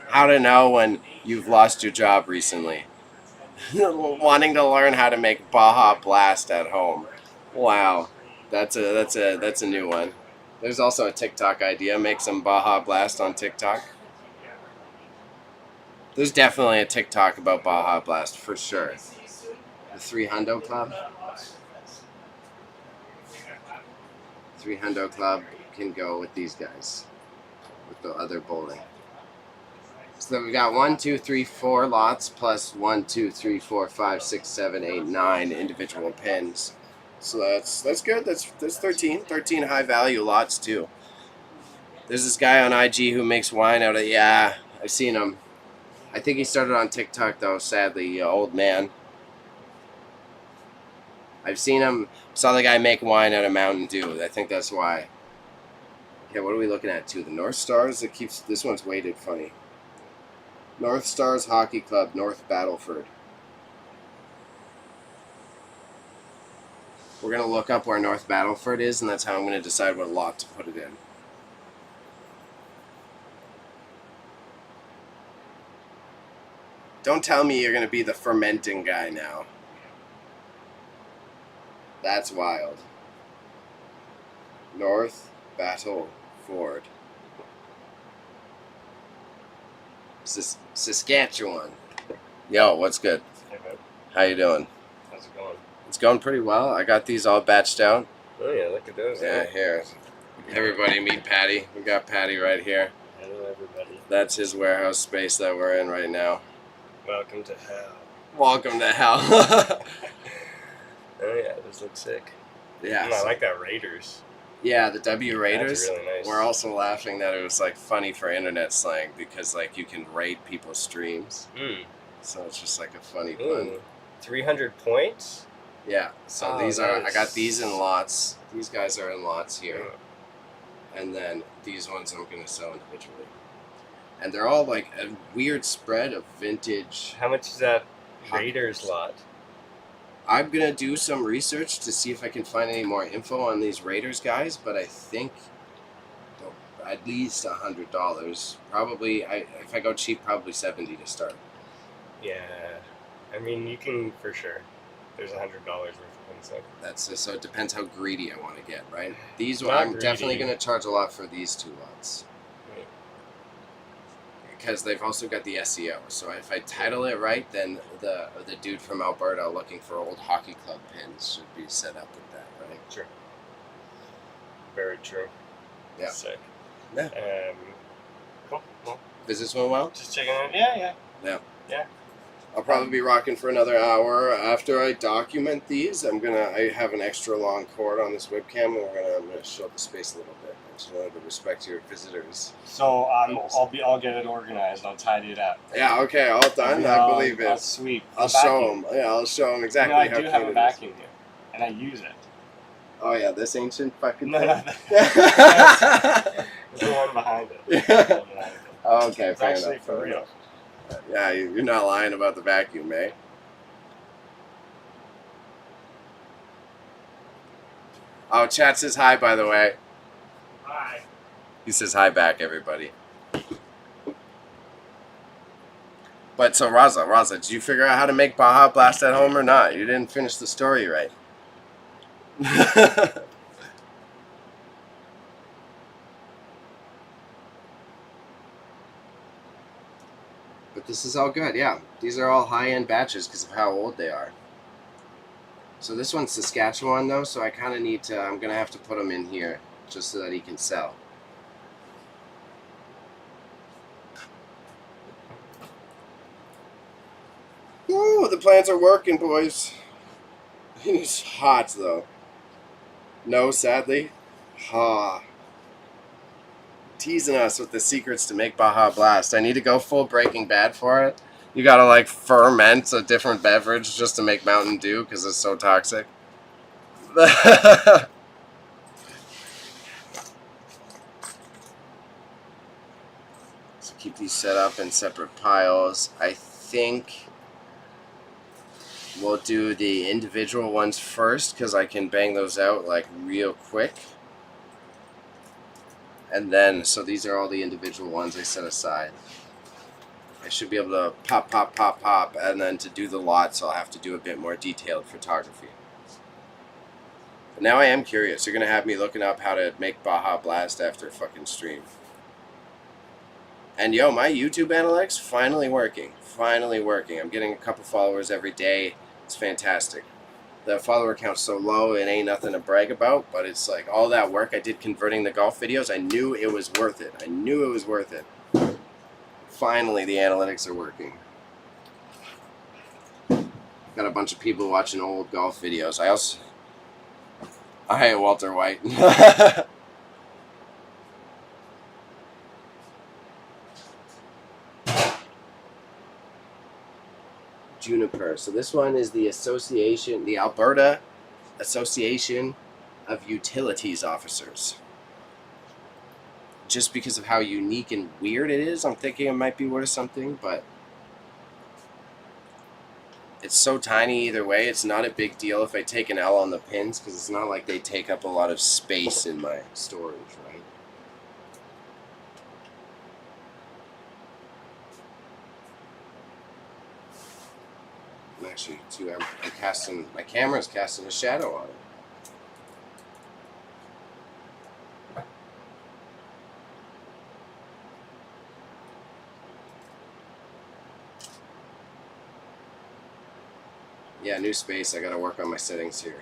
How to know when you've lost your job recently. Wanting to learn how to make Baja Blast at home. Wow, that's a new one. There's also a TikTok idea. Make some Baja Blast on TikTok. There's definitely a TikTok about Baja Blast for sure. The 300 Club. 300 Club can go with these guys, with the other bowling. So we got 1, 2, 3, 4 lots plus 1, 2, 3, 4, 5, 6, 7, 8, 9 individual pins. So that's good. That's 13 high value lots too. There's this guy on IG who makes wine out of yeah. I've seen him. I think he started on TikTok though. Sadly, old man. I've seen him. Saw the guy make wine out of Mountain Dew. I think that's why. Okay, what are we looking at too? The North Stars. It keeps this one's weighted funny. North Stars Hockey Club, North Battleford. We're going to look up where North Battleford is, and that's how I'm going to decide what lot to put it in. Don't tell me you're going to be the fermenting guy now. That's wild. North Battleford. Saskatchewan. Yo, what's good? Hey, man. How you doing? How's it going? It's going pretty well. I got these all batched out. Oh, yeah, look at those. Yeah, here. Everybody meet Patty. We got Patty right here. Hello, everybody. That's his warehouse space that we're in right now. Welcome to hell. Welcome to hell. Oh, yeah, those look sick. Yeah. I like that Raiders. Yeah, the W Raiders. That's really nice. We're also laughing that it was like funny for internet slang because like you can rate people's streams. So it's just like a funny pun. 300 points? Yeah. So these are I got these in lots. These guys are in lots here. And then these ones I'm gonna sell individually. And they're all like a weird spread of vintage. How much is that Raiders lot? I'm gonna do some research to see if I can find any more info on these Raiders guys, but I think at least $100. Probably, if I go cheap, probably $70 to start. Yeah, I mean you can for sure. There's $100 worth of inside. That's so it depends how greedy I want to get, right? These Not I'm greedy. definitely gonna charge a lot for these two lots. Right. Because they've also got the SEO. So if I title it right, then the dude from Alberta looking for old hockey club pins should be set up with that, right? Sure. Very true. Yeah. Sick. Yeah. Cool. Well, Business went well? just checking out. Yeah. I'll probably be rocking for another hour after I document these. I have an extra long cord on this webcam, and I'm gonna show the space a little bit. I just wanted to respect your visitors. So I'll get it organized. I'll tidy it up. Yeah, okay, all done. I believe I'll it. sweep. I'll show them. Yeah, I'll show them exactly I how do clean have it a is. vacuum here, and I use it. Oh yeah, this ancient fucking No, thing. no, There's the one behind it. Yeah. Okay, It's fair actually enough. for real. Yeah, you're not lying about the vacuum, eh? Oh, chat says hi, by the way. Hi. He says hi back, everybody. But so, Raza, did you figure out how to make Baja Blast at home or not? You didn't finish the story right. But this is all good, yeah. These are all high-end batches because of how old they are. So this one's Saskatchewan, though, so I kind of need to... I'm going to have to put him in here just so that he can sell. Woo, the plants are working, boys. It's hot, though. No, sadly. Ha. Teasing us with the secrets to make Baja Blast. I need to go full Breaking Bad for it. You gotta, like, ferment a different beverage just to make Mountain Dew because it's so toxic. So keep these set up in separate piles. I think we'll do the individual ones first because I can bang those out like real quick. And then, so these are all the individual ones I set aside. I should be able to pop, pop, pop, pop, and then to do the lots, I'll have to do a bit more detailed photography. But now I am curious. You're going to have me looking up how to make Baja Blast after fucking stream. And yo, my YouTube analytics finally working. Finally working. I'm getting a couple followers every day. It's fantastic. The follower count's so low, it ain't nothing to brag about, but it's like all that work I did converting the golf videos, I knew it was worth it. I knew it was worth it. Finally, the analytics are working. Got a bunch of people watching old golf videos. I hate Walter White. Juniper. So this one is the association, the Alberta Association of Utilities Officers. Just because of how unique and weird it is, I'm thinking it might be worth something, but it's so tiny either way. It's not a big deal if I take an L on the pins because it's not like they take up a lot of space in my storage, right? I'm actually I'm casting, my camera's casting a shadow on it. Yeah, new space. I gotta work on my settings here.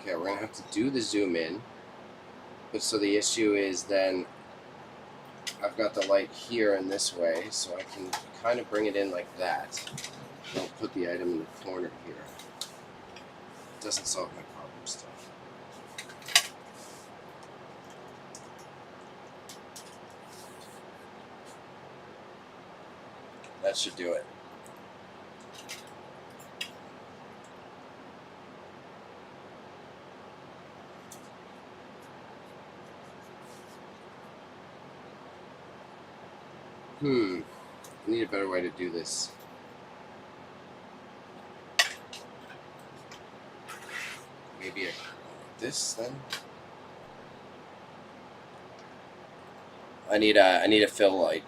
Okay, we're gonna have to do the zoom in. But so the issue is then I've got the light here in this way, so I can kind of bring it in like that. I'll put the item in the corner here. It doesn't solve my problem stuff. That should do it. I need a better way to do this. Maybe this then. I need a fill light.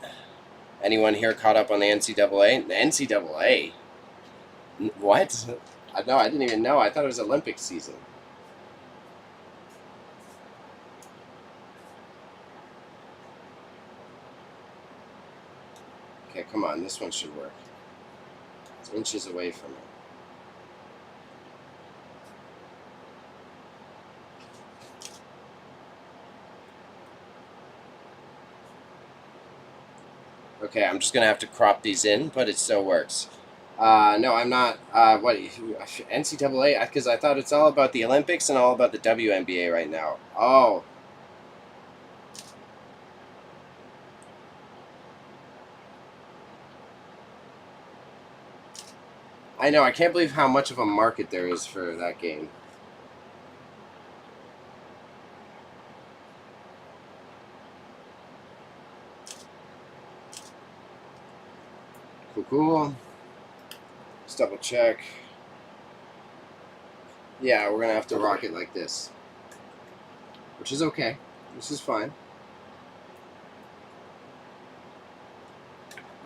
Anyone here caught up on the NCAA? The NCAA? What? No, I didn't even know. I thought it was Olympic season. Okay, come on. This one should work. It's inches away from it. Okay, I'm just going to have to crop these in, but it still works. No, I'm not. What? NCAA? Because I thought it's all about the Olympics and all about the WNBA right now. Oh. I know. I can't believe how much of a market there is for that game. Cool. Let's double check. Yeah, we're going to have to rock it like this. Which is okay. This is fine.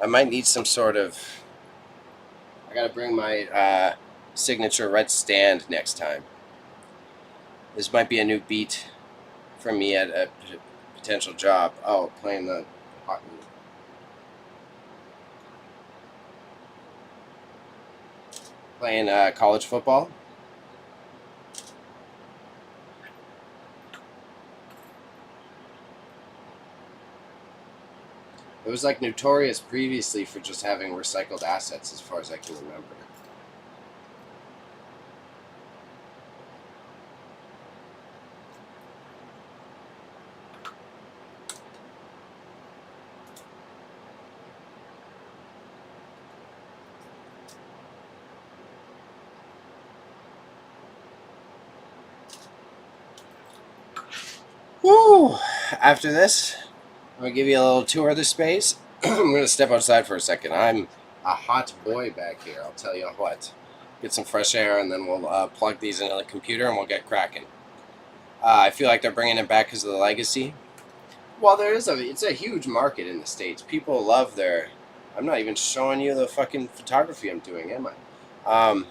I might need some sort of... I gotta bring my signature red stand next time. This might be a new beat for me at a potential job. Oh, playing the hockey. Playing college football. It was like notorious previously for just having recycled assets as far as I can remember. Woo! After this, I'm gonna give you a little tour of the space. I'm gonna step outside for a second. I'm a hot boy back here. I'll tell you what. Get some fresh air, and then we'll plug these into the computer, and we'll get cracking. I feel like they're bringing it back because of the legacy. Well, it's a huge market in the States. People love their. I'm not even showing you the fucking photography I'm doing, am I?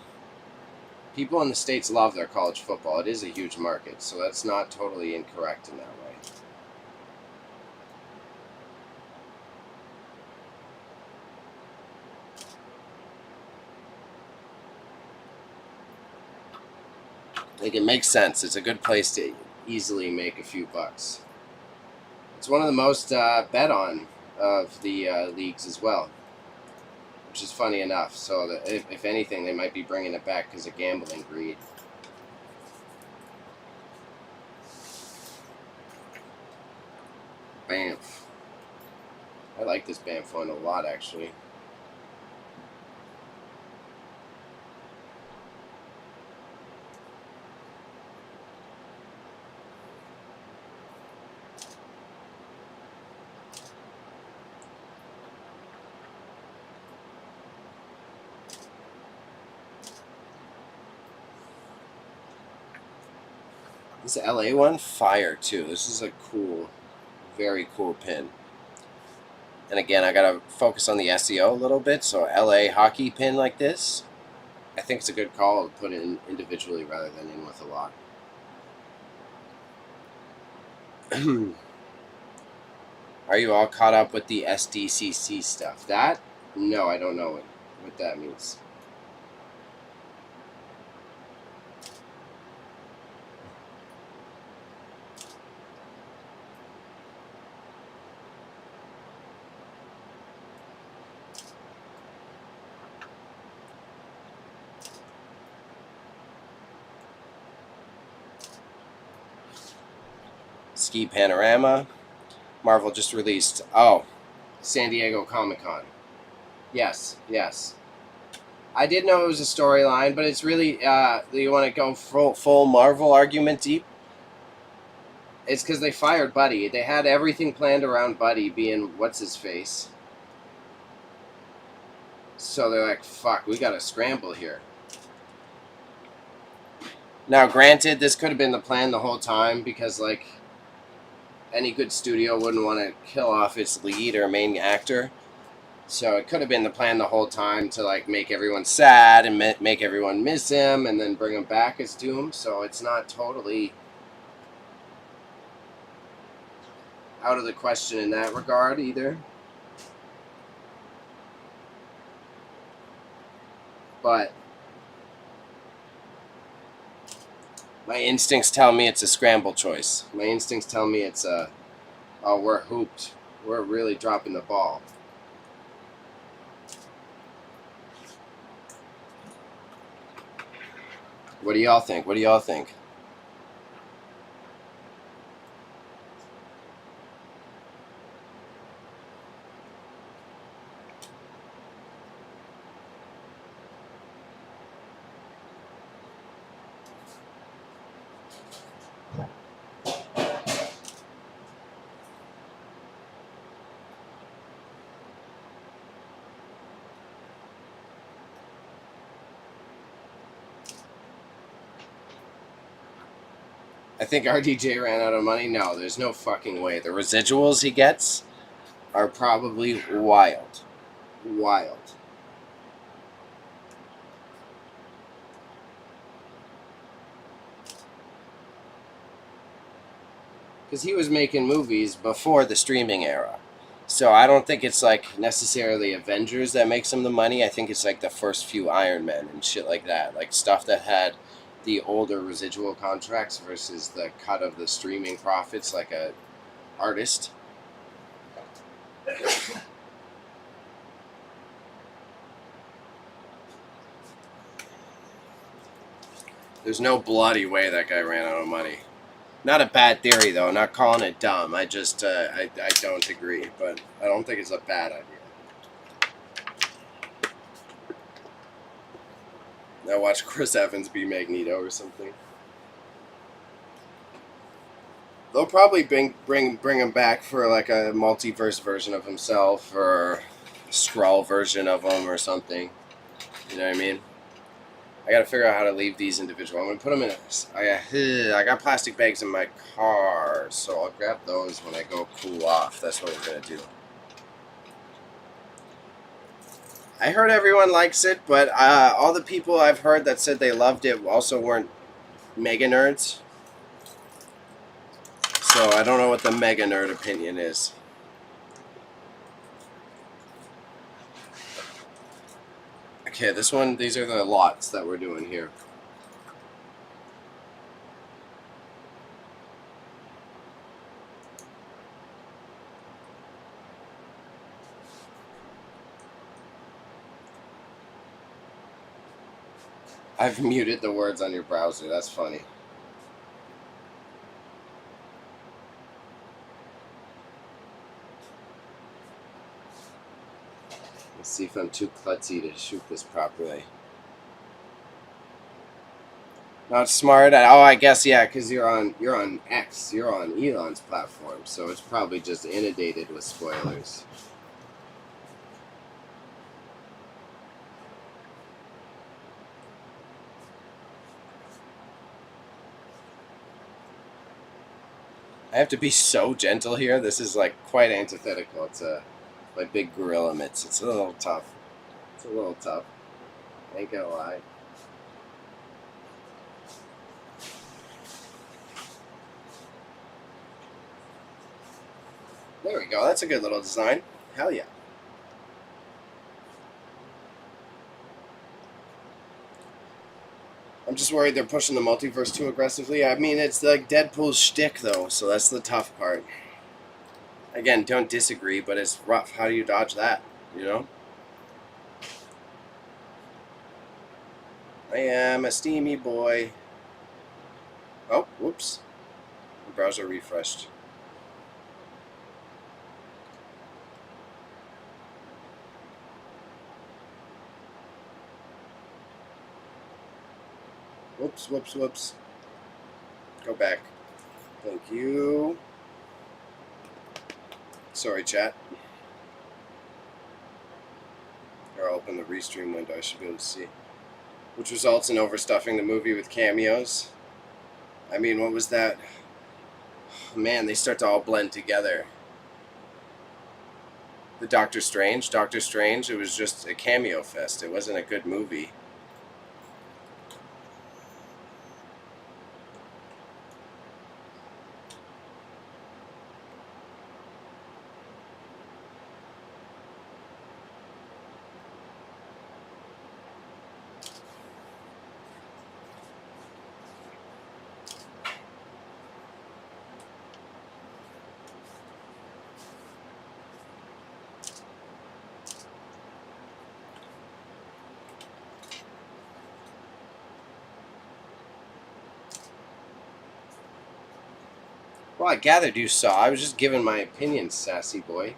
People in the States love their college football. It is a huge market, so that's not totally incorrect in that way. Like, it makes sense. It's a good place to easily make a few bucks. It's one of the most bet on of the leagues as well, which is funny enough. So that if anything, they might be bringing it back because of gambling greed. Banff. I like this Banff one a lot, actually. This LA one, fire too. This is a cool, very cool pin. And again, I gotta focus on the SEO a little bit. So LA hockey pin like this, I think it's a good call to put in individually rather than in with a lot. Are you all caught up with the SDCC stuff? That? No, I don't know what that means. Ski Panorama. Marvel just released. Oh, San Diego Comic-Con. Yes, yes. I did know it was a storyline, but it's really, you want to go full Marvel argument deep? It's because they fired Buddy. They had everything planned around Buddy being what's-his-face. So they're like, fuck, we gotta scramble here. Now, granted, this could have been the plan the whole time because, like, any good studio wouldn't want to kill off its lead or main actor. So it could have been the plan the whole time to, like, make everyone sad and make everyone miss him and then bring him back as Doom. So it's not totally out of the question in that regard either. But my instincts tell me it's a scramble choice. My instincts tell me it's oh, we're hooped. We're really dropping the ball. What do y'all think? What do y'all think? I think RDJ ran out of money. No, there's no fucking way. The residuals he gets are probably wild. Wild. Because he was making movies before the streaming era. So I don't think it's like necessarily Avengers that makes him the money. I think it's like the first few Iron Men and shit like that. Like stuff that had the older residual contracts versus the cut of the streaming profits like a artist. There's no bloody way that guy ran out of money. Not a bad theory, though. Not calling it dumb. I just, I don't agree. But I don't think it's a bad idea. Now watch Chris Evans be Magneto or something. they'll probably bring him back for like a multiverse version of himself or a Skrull version of him or something. You know what I mean? I gotta figure out how to leave these individual. I'm gonna put them in. I got plastic bags in my car, so I'll grab those when I go cool off. That's what we're gonna do. I heard everyone likes it, but all the people I've heard that said they loved it also weren't mega nerds. So I don't know what the mega nerd opinion is. Okay, this one, these are the lots that we're doing here. I've muted the words on your browser. That's funny. Let's see if I'm too klutzy to shoot this properly. Not smart. Oh, I guess yeah, because you're on X. You're on Elon's platform, so it's probably just inundated with spoilers. I have to be so gentle here. This is like quite antithetical to my big gorilla mitts. It's a little tough. It's a little tough. I ain't gonna lie. There we go. That's a good little design. Hell yeah. I'm just worried they're pushing the multiverse too aggressively. I mean, it's like Deadpool's shtick, though, so that's the tough part. Again, don't disagree, but it's rough. How do you dodge that, you know? I am a steamy boy. Oh, whoops. The browser refreshed. Whoops, whoops, whoops. Go back. Thank you. Sorry, chat. Or I'll open the restream window. I should be able to see. Which results in overstuffing the movie with cameos. I mean, what was that? Man, they start to all blend together. The Doctor Strange, it was just a cameo fest. It wasn't a good movie. Well, I gathered you saw. I was just giving my opinion, sassy boy.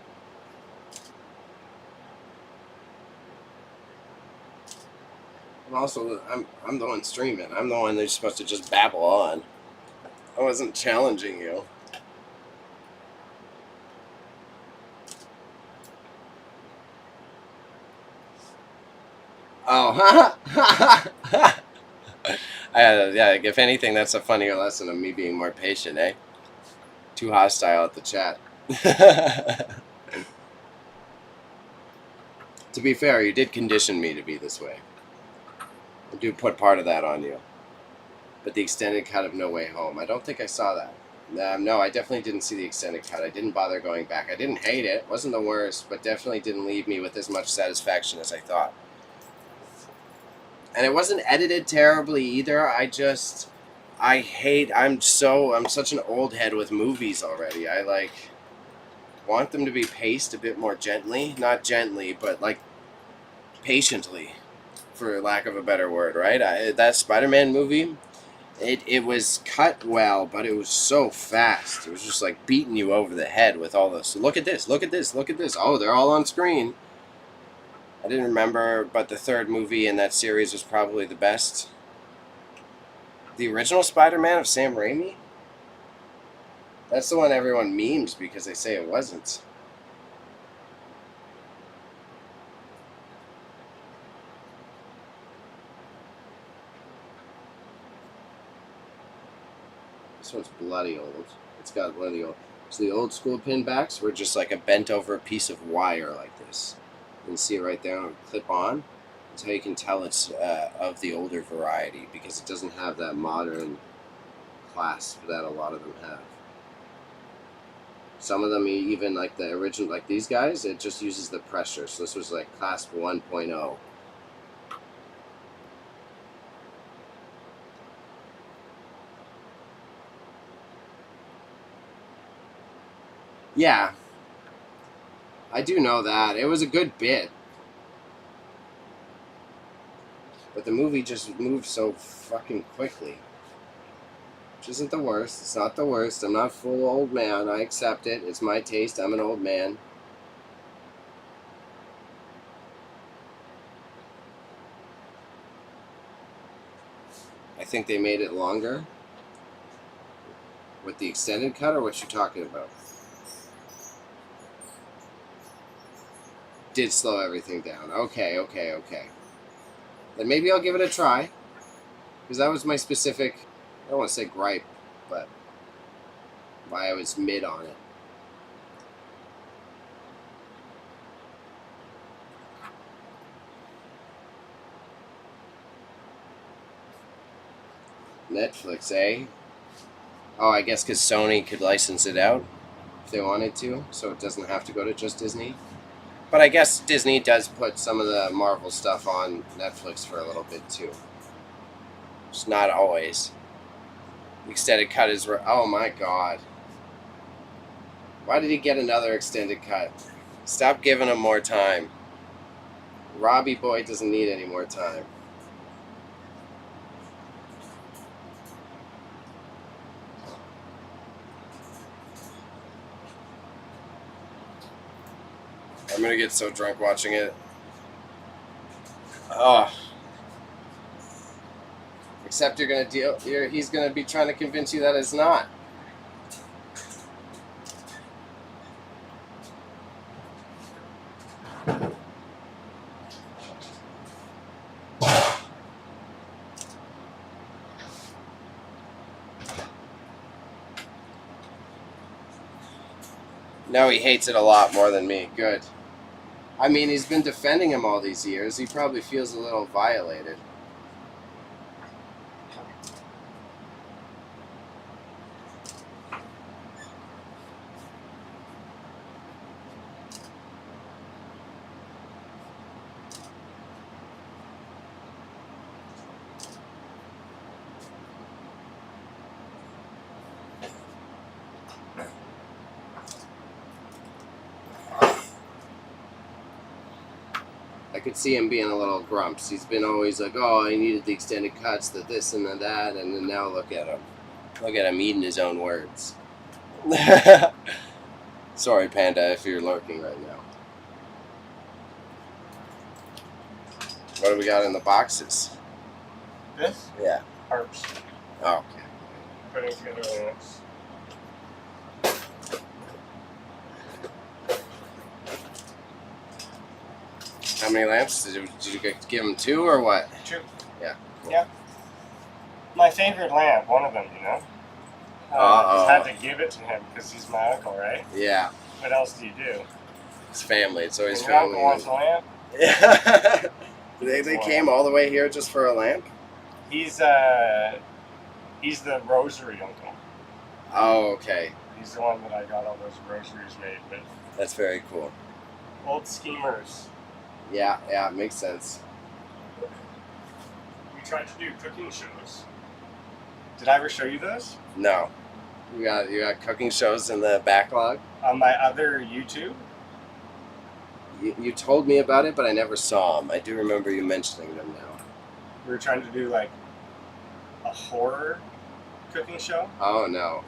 I'm the one streaming. I'm the one that's supposed to just babble on. I wasn't challenging you. Oh, yeah. If anything, that's a funnier lesson of me being more patient, eh? Too hostile at the chat. To be fair, you did condition me to be this way. I do put part of that on you. But the extended cut of No Way Home, I don't think I saw that. No, I definitely didn't see the extended cut. I didn't bother going back. I didn't hate it. It wasn't the worst, but definitely didn't leave me with as much satisfaction as I thought. And it wasn't edited terribly either. I'm such an old head with movies already. I want them to be paced a bit more gently. Not gently, but like patiently, for lack of a better word, right? That Spider-Man movie, it was cut well, but it was so fast. It was just like beating you over the head with all this. Look at this, look at this, look at this. Oh, they're all on screen. I didn't remember, but the third movie in that series was probably the best. The original Spider-Man of Sam Raimi? That's the one everyone memes because they say it wasn't. This one's bloody old. It's got bloody old. So the old school pin backs were just like a bent over piece of wire like this. You can see it right there on clip on. That's how you can tell it's of the older variety because it doesn't have that modern clasp that a lot of them have. Some of them even like the original, like these guys, it just uses the pressure. So this was like clasp 1.0. Yeah, I do know that. It was a good bit. But the movie just moved so fucking quickly. Which isn't the worst. It's not the worst. I'm not a full old man. I accept it. It's my taste. I'm an old man. I think they made it longer. With the extended cut, or what you talking about? Did slow everything down. Okay. Then maybe I'll give it a try. Because that was my specific, I don't want to say gripe, but why I was mid on it. Netflix, eh? Oh, I guess because Sony could license it out if they wanted to, so it doesn't have to go to just Disney. But I guess Disney does put some of the Marvel stuff on Netflix for a little bit too. Just not always. The extended cut is... Oh my god. Why did he get another extended cut? Stop giving him more time. Robbie boy doesn't need any more time. I'm gonna get so drunk watching it. Oh. Except you're gonna deal. He's gonna be trying to convince you that it's not. No, he hates it a lot more than me. Good. I mean, he's been defending him all these years. He probably feels a little violated. I could see him being a little grumps. He's been always like, oh, I needed the extended cuts, the this and the that, and then now look at him. Look at him eating his own words. Sorry, Panda, if you're lurking right now. What do we got in the boxes? This? Yeah. Harps. Oh, okay. Putting together lamps. How many lamps? Did you give him 2 or what? 2. Yeah. Cool. Yeah. My favorite lamp, one of them, you know? Just had to give it to him because he's my uncle, right? Yeah. What else do you do? It's family. It's always When your family. uncle wants a lamp, Yeah. They came all the way here just for a lamp? he's the rosary uncle. Oh, okay. He's the one that I got all those rosaries made with. That's very cool. Old schemers. Yeah, makes sense. We tried to do cooking shows. Did I ever show you those? No. You got cooking shows in the backlog? On my other YouTube? You told me about it, but I never saw them. I do remember you mentioning them now. We were trying to do like a horror cooking show. Oh, no.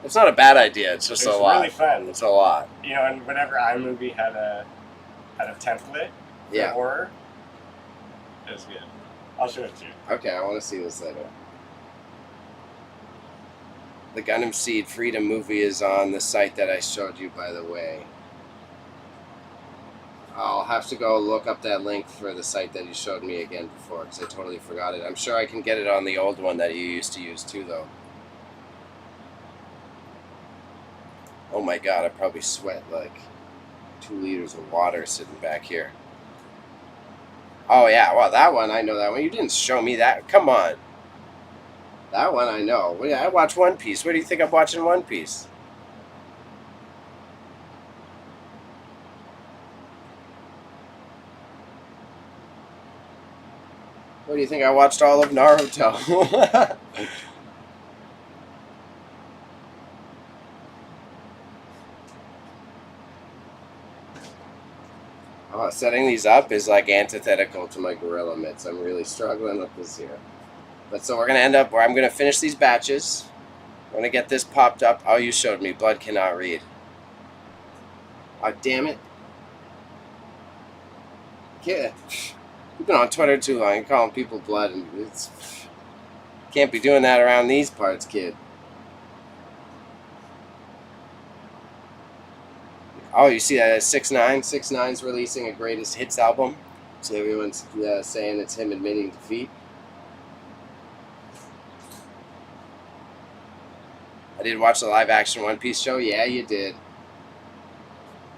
It's not a bad idea. It's just It was a lot. really fun. It's a lot. You know, and whenever iMovie had a template for Yeah. horror, it was good. I'll show it to you. Okay, I want to see this later. The Gundam Seed Freedom movie is on the site that I showed you, by the way. I'll have to go look up that link for the site that you showed me again before, because I totally forgot it. I'm sure I can get it on the old one that you used to use too, though. Oh my god, I probably sweat like 2 liters of water sitting back here. Oh yeah, well that one, I know that one. You didn't show me that. Come on. That one I know. I watch One Piece. Where do you think I'm watching One Piece? What do you think I watched all of Naruto? Oh, setting these up is like antithetical to my gorilla mitts. I'm really struggling with this here. But so we're going to end up where I'm going to finish these batches. I'm going to get this popped up. Oh, you showed me. Blood cannot read. Oh, damn it. Yeah. You've been on Twitter too long. You're calling people blood, and it's can't be doing that around these parts, kid. Oh, you see that 6ix9ine? 6ix9ine's releasing a greatest hits album. So everyone's saying it's him admitting defeat. I did watch the live action One Piece show. Yeah, you did.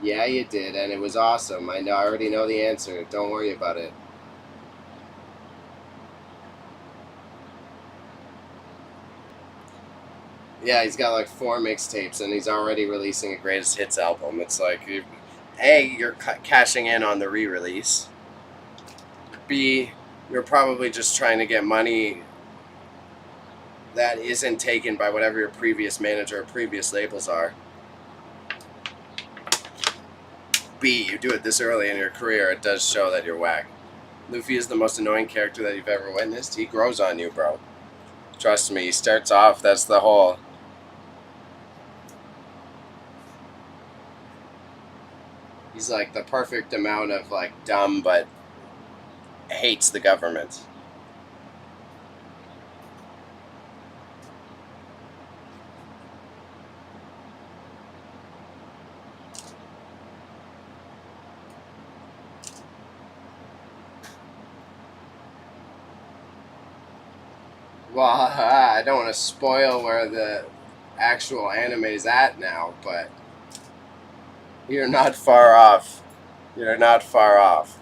Yeah, you did, and it was awesome. I already know the answer. Don't worry about it. Yeah, he's got like 4 mixtapes, and he's already releasing a greatest hits album. It's like, A, you're cashing in on the re-release. B, you're probably just trying to get money that isn't taken by whatever your previous manager or previous labels are. B, you do it this early in your career, it does show that you're whack. Luffy is the most annoying character that you've ever witnessed. He grows on you, bro. Trust me, he starts off, that's the whole... He's like the perfect amount of like dumb, but hates the government. Well, I don't want to spoil where the actual anime is at now, but you're not far off. You're not far off.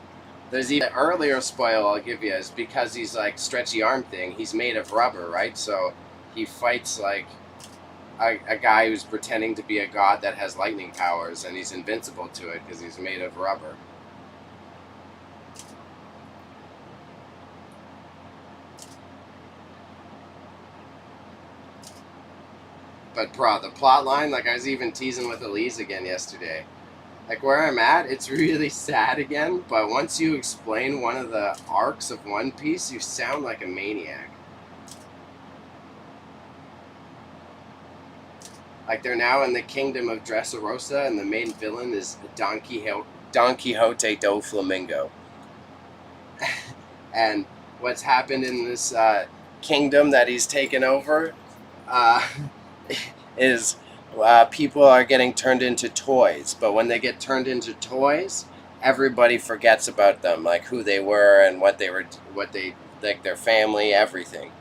There's even an earlier spoil I'll give you is because he's like stretchy arm thing. He's made of rubber, right? So he fights like a guy who's pretending to be a god that has lightning powers, and he's invincible to it because he's made of rubber. But bro, the plot line, like I was even teasing with Elise again yesterday. Like where I'm at, it's really sad again, but once you explain one of the arcs of One Piece, you sound like a maniac. Like they're now in the kingdom of Dressrosa, and the main villain is Don Quixote Doflamingo. And what's happened in this kingdom that he's taken over is people are getting turned into toys. But when they get turned into toys, everybody forgets about them, like who they were and what they like, their family, everything.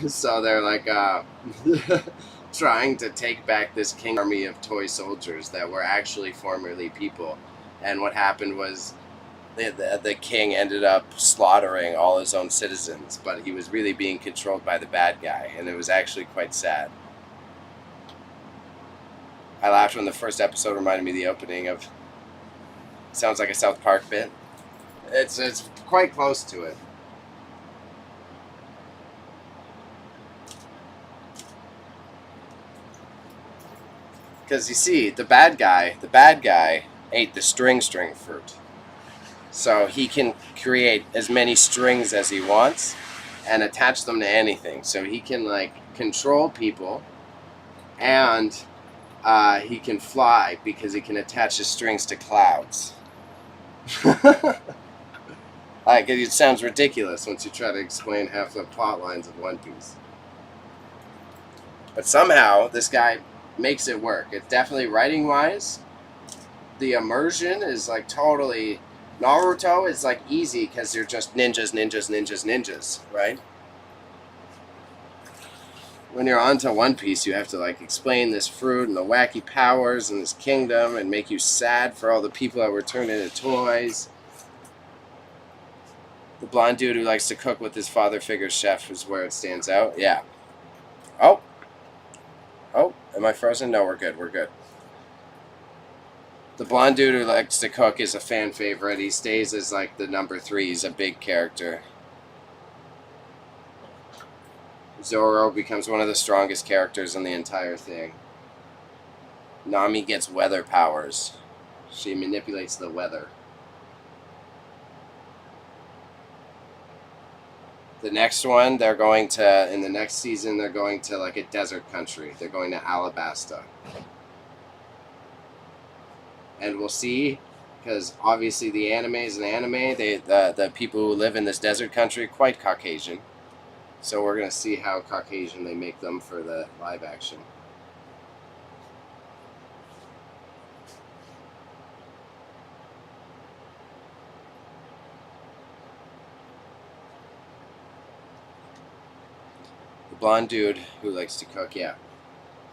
So they're like trying to take back this king army of toy soldiers that were actually formerly people. And what happened was the king ended up slaughtering all his own citizens, but he was really being controlled by the bad guy, and it was actually quite sad. I laughed when the first episode reminded me of the opening of... Sounds like a South Park bit. It's quite close to it. Because you see, the bad guy ate the string fruit. So he can create as many strings as he wants and attach them to anything. So he can like control people, and he can fly because he can attach his strings to clouds. Like, it sounds ridiculous once you try to explain half the plot lines of One Piece. But somehow this guy makes it work. It's definitely writing wise. The immersion is like totally. Naruto is like easy because you're just ninjas, ninjas, ninjas, ninjas, right? When you're onto One Piece, you have to like explain this fruit and the wacky powers and this kingdom and make you sad for all the people that were turned into toys. The blonde dude who likes to cook with his father figure chef is where it stands out. Yeah. Oh. Oh, am I frozen? No, we're good. We're good. The blonde dude who likes to cook is a fan favorite. He stays as like the number 3. He's a big character. Zoro becomes one of the strongest characters in the entire thing. Nami gets weather powers. She manipulates the weather. The next one, they're going to, in the next season, they're going to like a desert country. They're going to Alabasta. And we'll see, because obviously the anime is an anime. The people who live in this desert country are quite Caucasian. So we're going to see how Caucasian they make them for the live action. The blonde dude who likes to cook, yeah.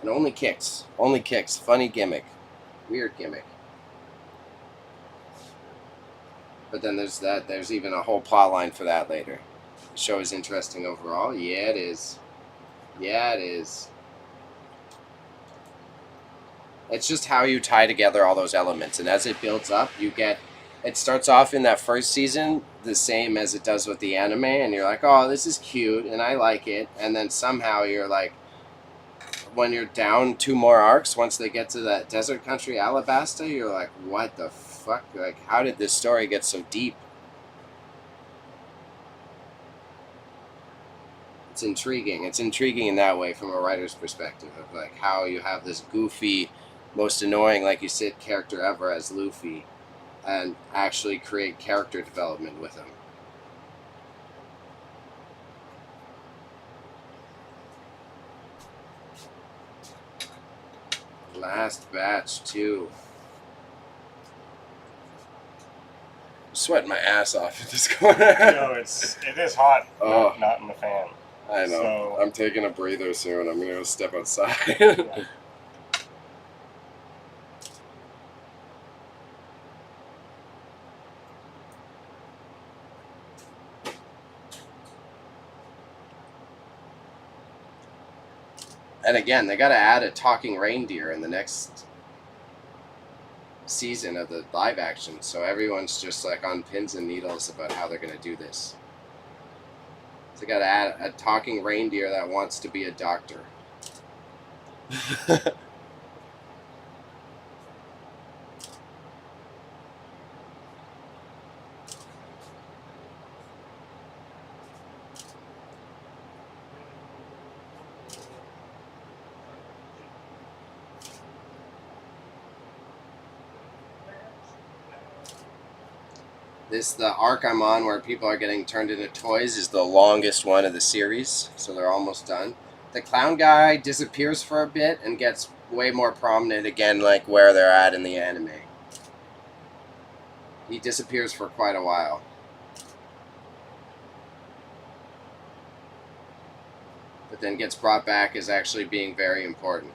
And only kicks. Only kicks. Funny gimmick. Weird gimmick. But then there's even a whole plot line for that later. The show is interesting overall. Yeah, it is. Yeah, it is. It's just how you tie together all those elements. And as it builds up, you get... It starts off in that first season the same as it does with the anime. And you're like, oh, this is cute. And I like it. And then somehow you're like... When you're down 2 more arcs, once they get to that desert country, Alabasta, you're like, what the fuck? Like, how did this story get so deep? It's intriguing. It's intriguing in that way from a writer's perspective of like how you have this goofy, most annoying, like you said, character ever as Luffy, and actually create character development with him. Last batch too. Sweating my ass off at this corner. No, it is hot. Oh. Not in the fan. I know. So, I'm taking a breather soon. I'm gonna go step outside. yeah. And again, they got to add a talking reindeer in the next season of the live action, so everyone's just like on pins and needles about how they're gonna do this. So they got to add a talking reindeer that wants to be a doctor. The arc I'm on where people are getting turned into toys is the longest one of the series, so they're almost done. The clown guy disappears for a bit and gets way more prominent again, like where they're at in the anime. He disappears for quite a while. But then gets brought back as actually being very important.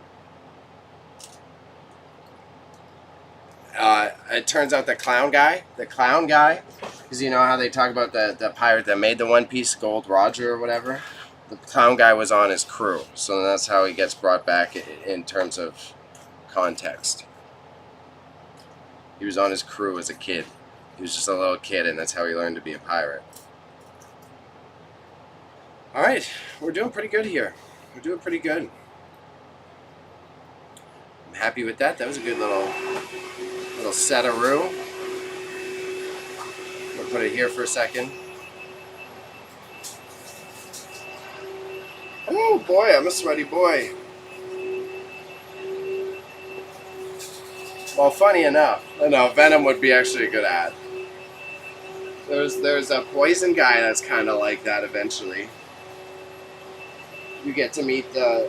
It turns out the clown guy, because you know how they talk about the pirate that made the One Piece, Gold Roger or whatever? The clown guy was on his crew, so that's how he gets brought back in terms of context. He was on his crew as a kid. He was just a little kid, and that's how he learned to be a pirate. Alright, we're doing pretty good here. We're doing pretty good. I'm happy with that. That was a good little set-a-roo. We'll put it here for a second. Oh boy, I'm a sweaty boy. Well, funny enough, no, Venom would be actually a good ad. There's a poison guy that's kind of like that eventually. You get to meet the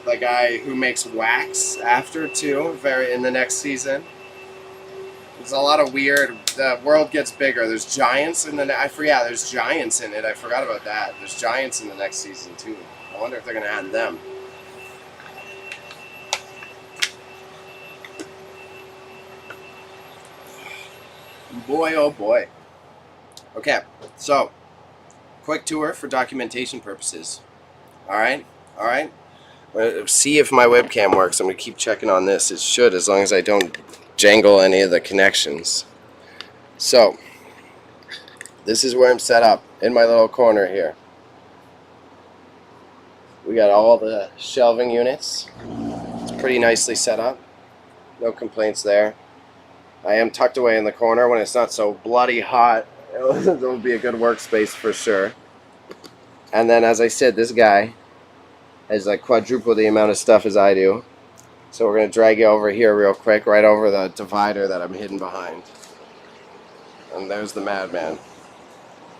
the guy who makes wax after too. Very in the next season. There's a lot of weird. The world gets bigger. There's giants in the. I forgot. There's giants in it. I forgot about that. There's giants in the next season too. I wonder if they're gonna add them. Boy, oh boy. Okay, so quick tour for documentation purposes. All right, all right. See if my webcam works. I'm gonna keep checking on this. It should, as long as I don't jangle any of the connections. So, this is where I'm set up in my little corner here. We got all the shelving units. It's pretty nicely set up. No complaints there. I am tucked away in the corner when it's not so bloody hot. It'll be a good workspace for sure. And then, as I said, this guy has like quadruple the amount of stuff as I do. So we're going to drag you over here real quick, right over the divider that I'm hidden behind. And there's the madman.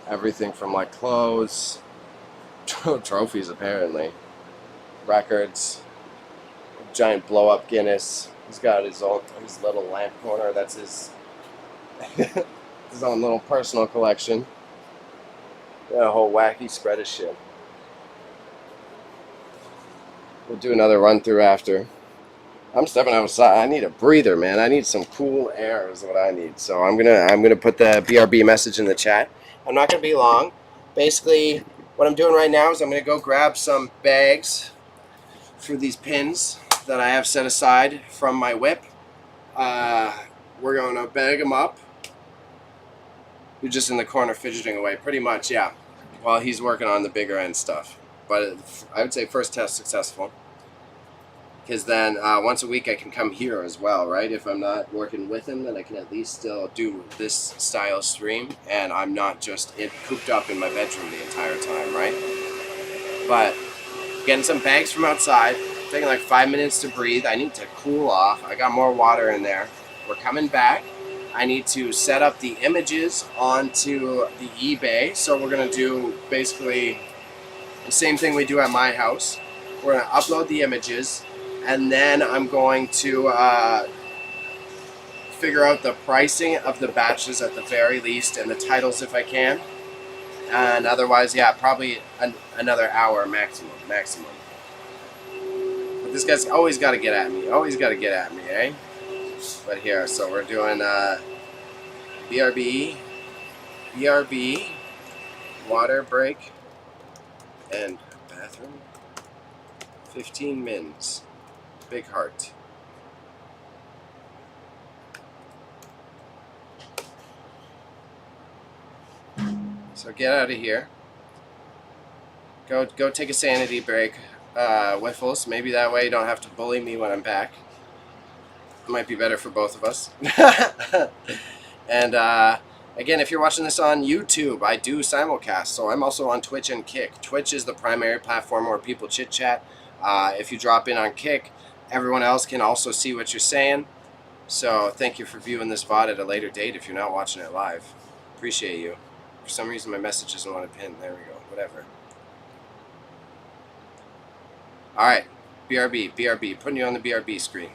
Everything from like clothes, trophies apparently, records, giant blow up Guinness. He's got his little lamp corner. That's his his own little personal collection. Got a whole wacky spread of shit. We'll do another run through after. I'm stepping outside. I need a breather, man. I need some cool air is what I need. So I'm gonna put the BRB message in the chat. I'm not gonna be long. Basically, what I'm doing right now is I'm gonna go grab some bags for these pins that I have set aside from my whip. We're gonna bag them up. You're just in the corner fidgeting away, pretty much, yeah. While he's working on the bigger end stuff. But I would say first test successful. Because then once a week I can come here as well, right? If I'm not working with him, then I can at least still do this style stream, and I'm not just cooped up in my bedroom the entire time, right? But getting some bags from outside, taking like 5 minutes to breathe. I need to cool off. I got more water in there. We're coming back. I need to set up the images onto the eBay. So we're going to do basically the same thing we do at my house. We're going to upload the images, and then I'm going to figure out the pricing of the batches at the very least, and the titles if I can. And otherwise, yeah, probably another hour maximum. But this guy's always got to get at me. Always got to get at me, eh? But here, so we're doing BRB, water break, and bathroom. 15 mins. Big heart. So get out of here. Go take a sanity break, Whiffles. Maybe that way you don't have to bully me when I'm back. It might be better for both of us. And again, if you're watching this on YouTube, I do simulcast, so I'm also on Twitch and Kick. Twitch is the primary platform where people chit-chat. If you drop in on Kick, everyone else can also see what you're saying. So thank you for viewing this VOD at a later date if you're not watching it live. Appreciate you. For some reason, my message doesn't want to pin. There we go. Whatever. All right. BRB. Putting you on the BRB screen.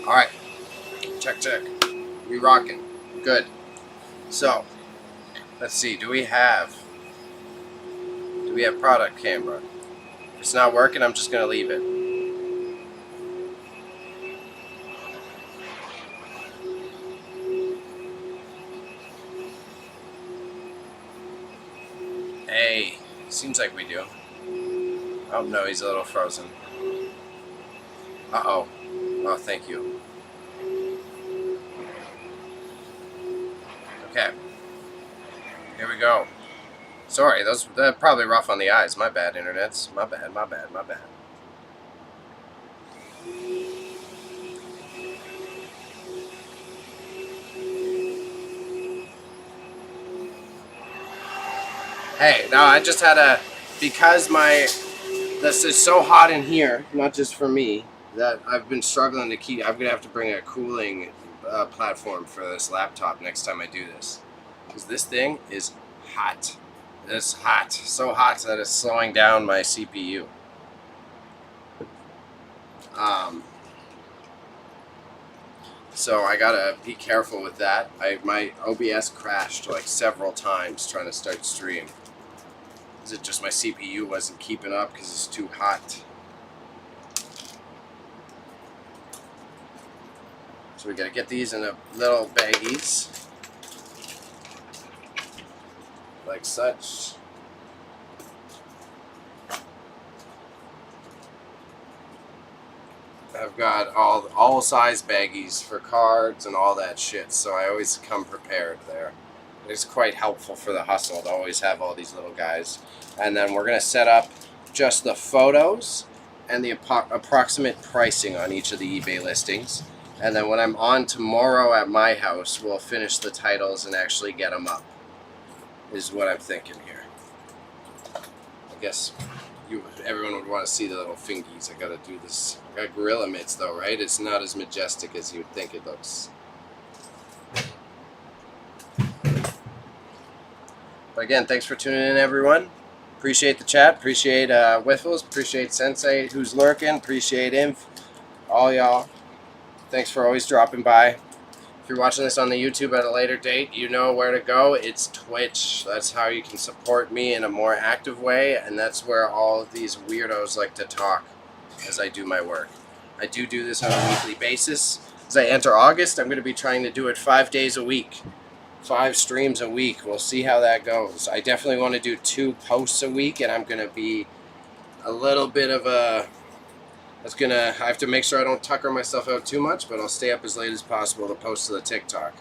Alright. Check. We rocking. Good. So, let's see. Do we have product camera? If it's not working, I'm just going to leave it. Hey, seems like we do. Oh no, he's a little frozen. Uh-oh. Oh, thank you. Okay. Here we go. Sorry, they're probably rough on the eyes. My bad, internets. My bad. Hey, no, I just had because this is so hot in here, not just for me, that I've been struggling to keep. I'm going to have to bring a cooling platform for this laptop next time I do this. Because this thing is hot. It's hot. So hot that it's slowing down my CPU. So I gotta be careful with that. My OBS crashed like several times trying to start stream. Is it just my CPU wasn't keeping up because it's too hot? So we gotta get these in a little baggies. Like such. I've got all size baggies for cards and all that shit, so I always come prepared there. It's quite helpful for the hustle to always have all these little guys. And then we're going to set up just the photos and the approximate pricing on each of the eBay listings. And then when I'm on tomorrow at my house, we'll finish the titles and actually get them up, is what I'm thinking here. I guess everyone would want to see the little fingies. I gotta do this. I got gorilla mitts though, right? It's not as majestic as you would think it looks. But again, thanks for tuning in, everyone. Appreciate the chat. Appreciate Whiffles. Appreciate Sensei who's lurking. Appreciate Inf. All y'all. Thanks for always dropping by. If you're watching this on the YouTube at a later date, you know where to go. It's Twitch. That's how you can support me in a more active way, and that's where all of these weirdos like to talk as I do my work. I do this on a weekly basis. As I enter August, I'm going to be trying to do it 5 days a week. 5 streams a week. We'll see how that goes. I definitely want to do 2 posts a week, and I'm going to be a little bit of a... I have to make sure I don't tucker myself out too much, but I'll stay up as late as possible to post to the TikTok.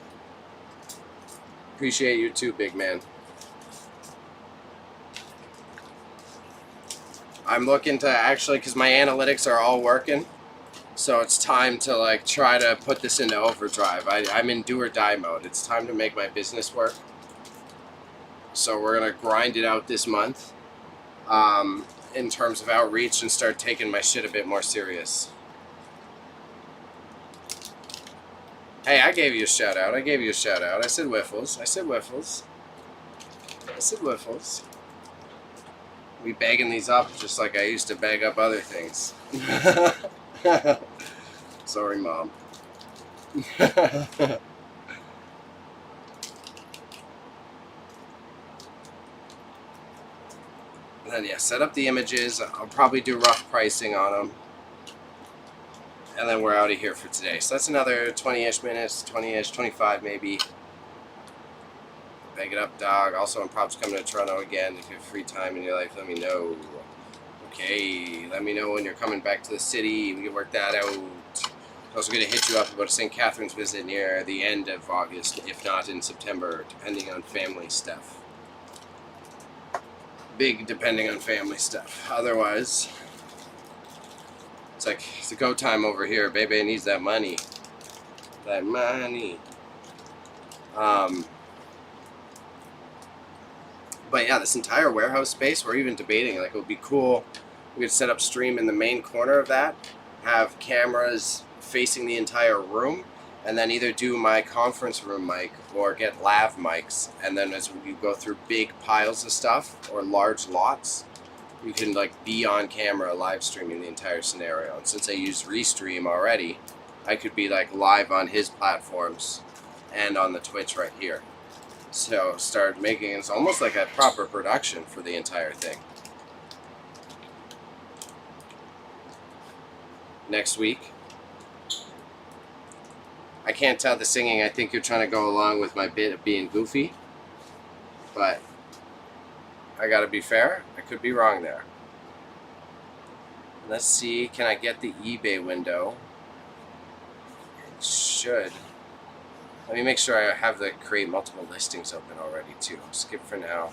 Appreciate you too, big man. I'm looking to actually, because my analytics are all working, so it's time to like try to put this into overdrive. I'm in do or die mode. It's time to make my business work. So we're going to grind it out this month. In terms of outreach and start taking my shit a bit more serious. Hey, I gave you a shout out. I said Whiffles. We bagging these up just like I used to bag up other things. Sorry, Mom. And then, yeah, set up the images. I'll probably do rough pricing on them. And then we're out of here for today. So that's another 20-ish minutes, 20-ish, 25 maybe. Bag it up, dog. Also, I'm probably coming to Toronto again. If you have free time in your life, let me know. Okay, let me know when you're coming back to the city. We can work that out. I'm also going to hit you up about a St. Catharines visit near the end of August, if not in September, depending on family stuff. Big depending on family stuff. Otherwise, it's like it's a go time over here. Baby needs that money. That money. But yeah, this entire warehouse space, we're even debating, like, it would be cool. We could set up stream in the main corner of that, have cameras facing the entire room, and then either do my conference room mic or get lav mics, and then as we go through big piles of stuff or large lots, we can like be on camera live streaming the entire scenario. And since I use Restream already, I could be like live on his platforms and on the Twitch right here. So start making it's almost like a proper production for the entire thing. Next week. I can't tell the singing. I think you're trying to go along with my bit of being goofy. But I gotta be fair. I could be wrong there. Let's see. Can I get the eBay window? It should. Let me make sure I have the create multiple listings open already too. Skip for now.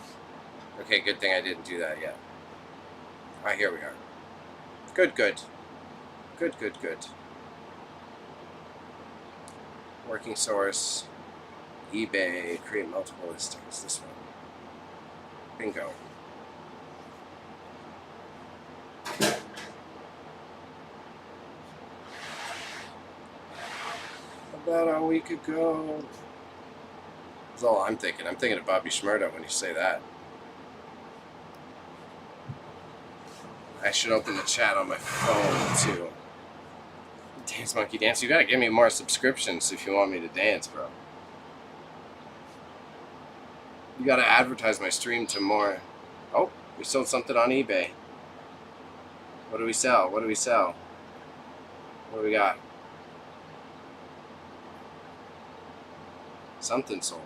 Okay, good thing I didn't do that yet. Alright, here we are. Good, good. Good, good, good. Working source, eBay, create multiple listings. This one. Bingo. About a week ago. That's all I'm thinking. I'm thinking of Bobby Shmurda when you say that. I should open the chat on my phone too. Dance Monkey Dance. You gotta give me more subscriptions if you want me to dance, bro. You gotta advertise my stream to more. Oh, we sold something on eBay. What do we sell? What do we sell? What do we got? Something sold.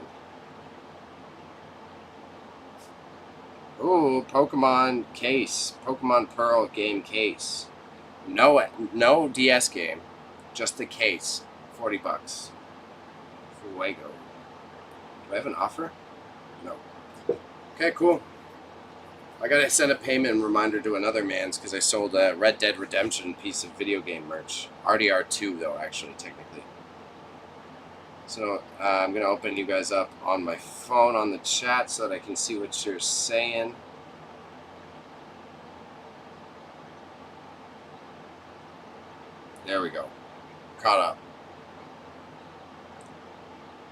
Ooh, Pokemon case. Pokemon Pearl game case. No DS game. Just the case. $40. Fuego. Do I have an offer? No. Okay, cool. I gotta send a payment reminder to another man's because I sold a Red Dead Redemption piece of video game merch. RDR2 though, actually, technically. So I'm gonna open you guys up on my phone on the chat so that I can see what you're saying. There we go. Caught up.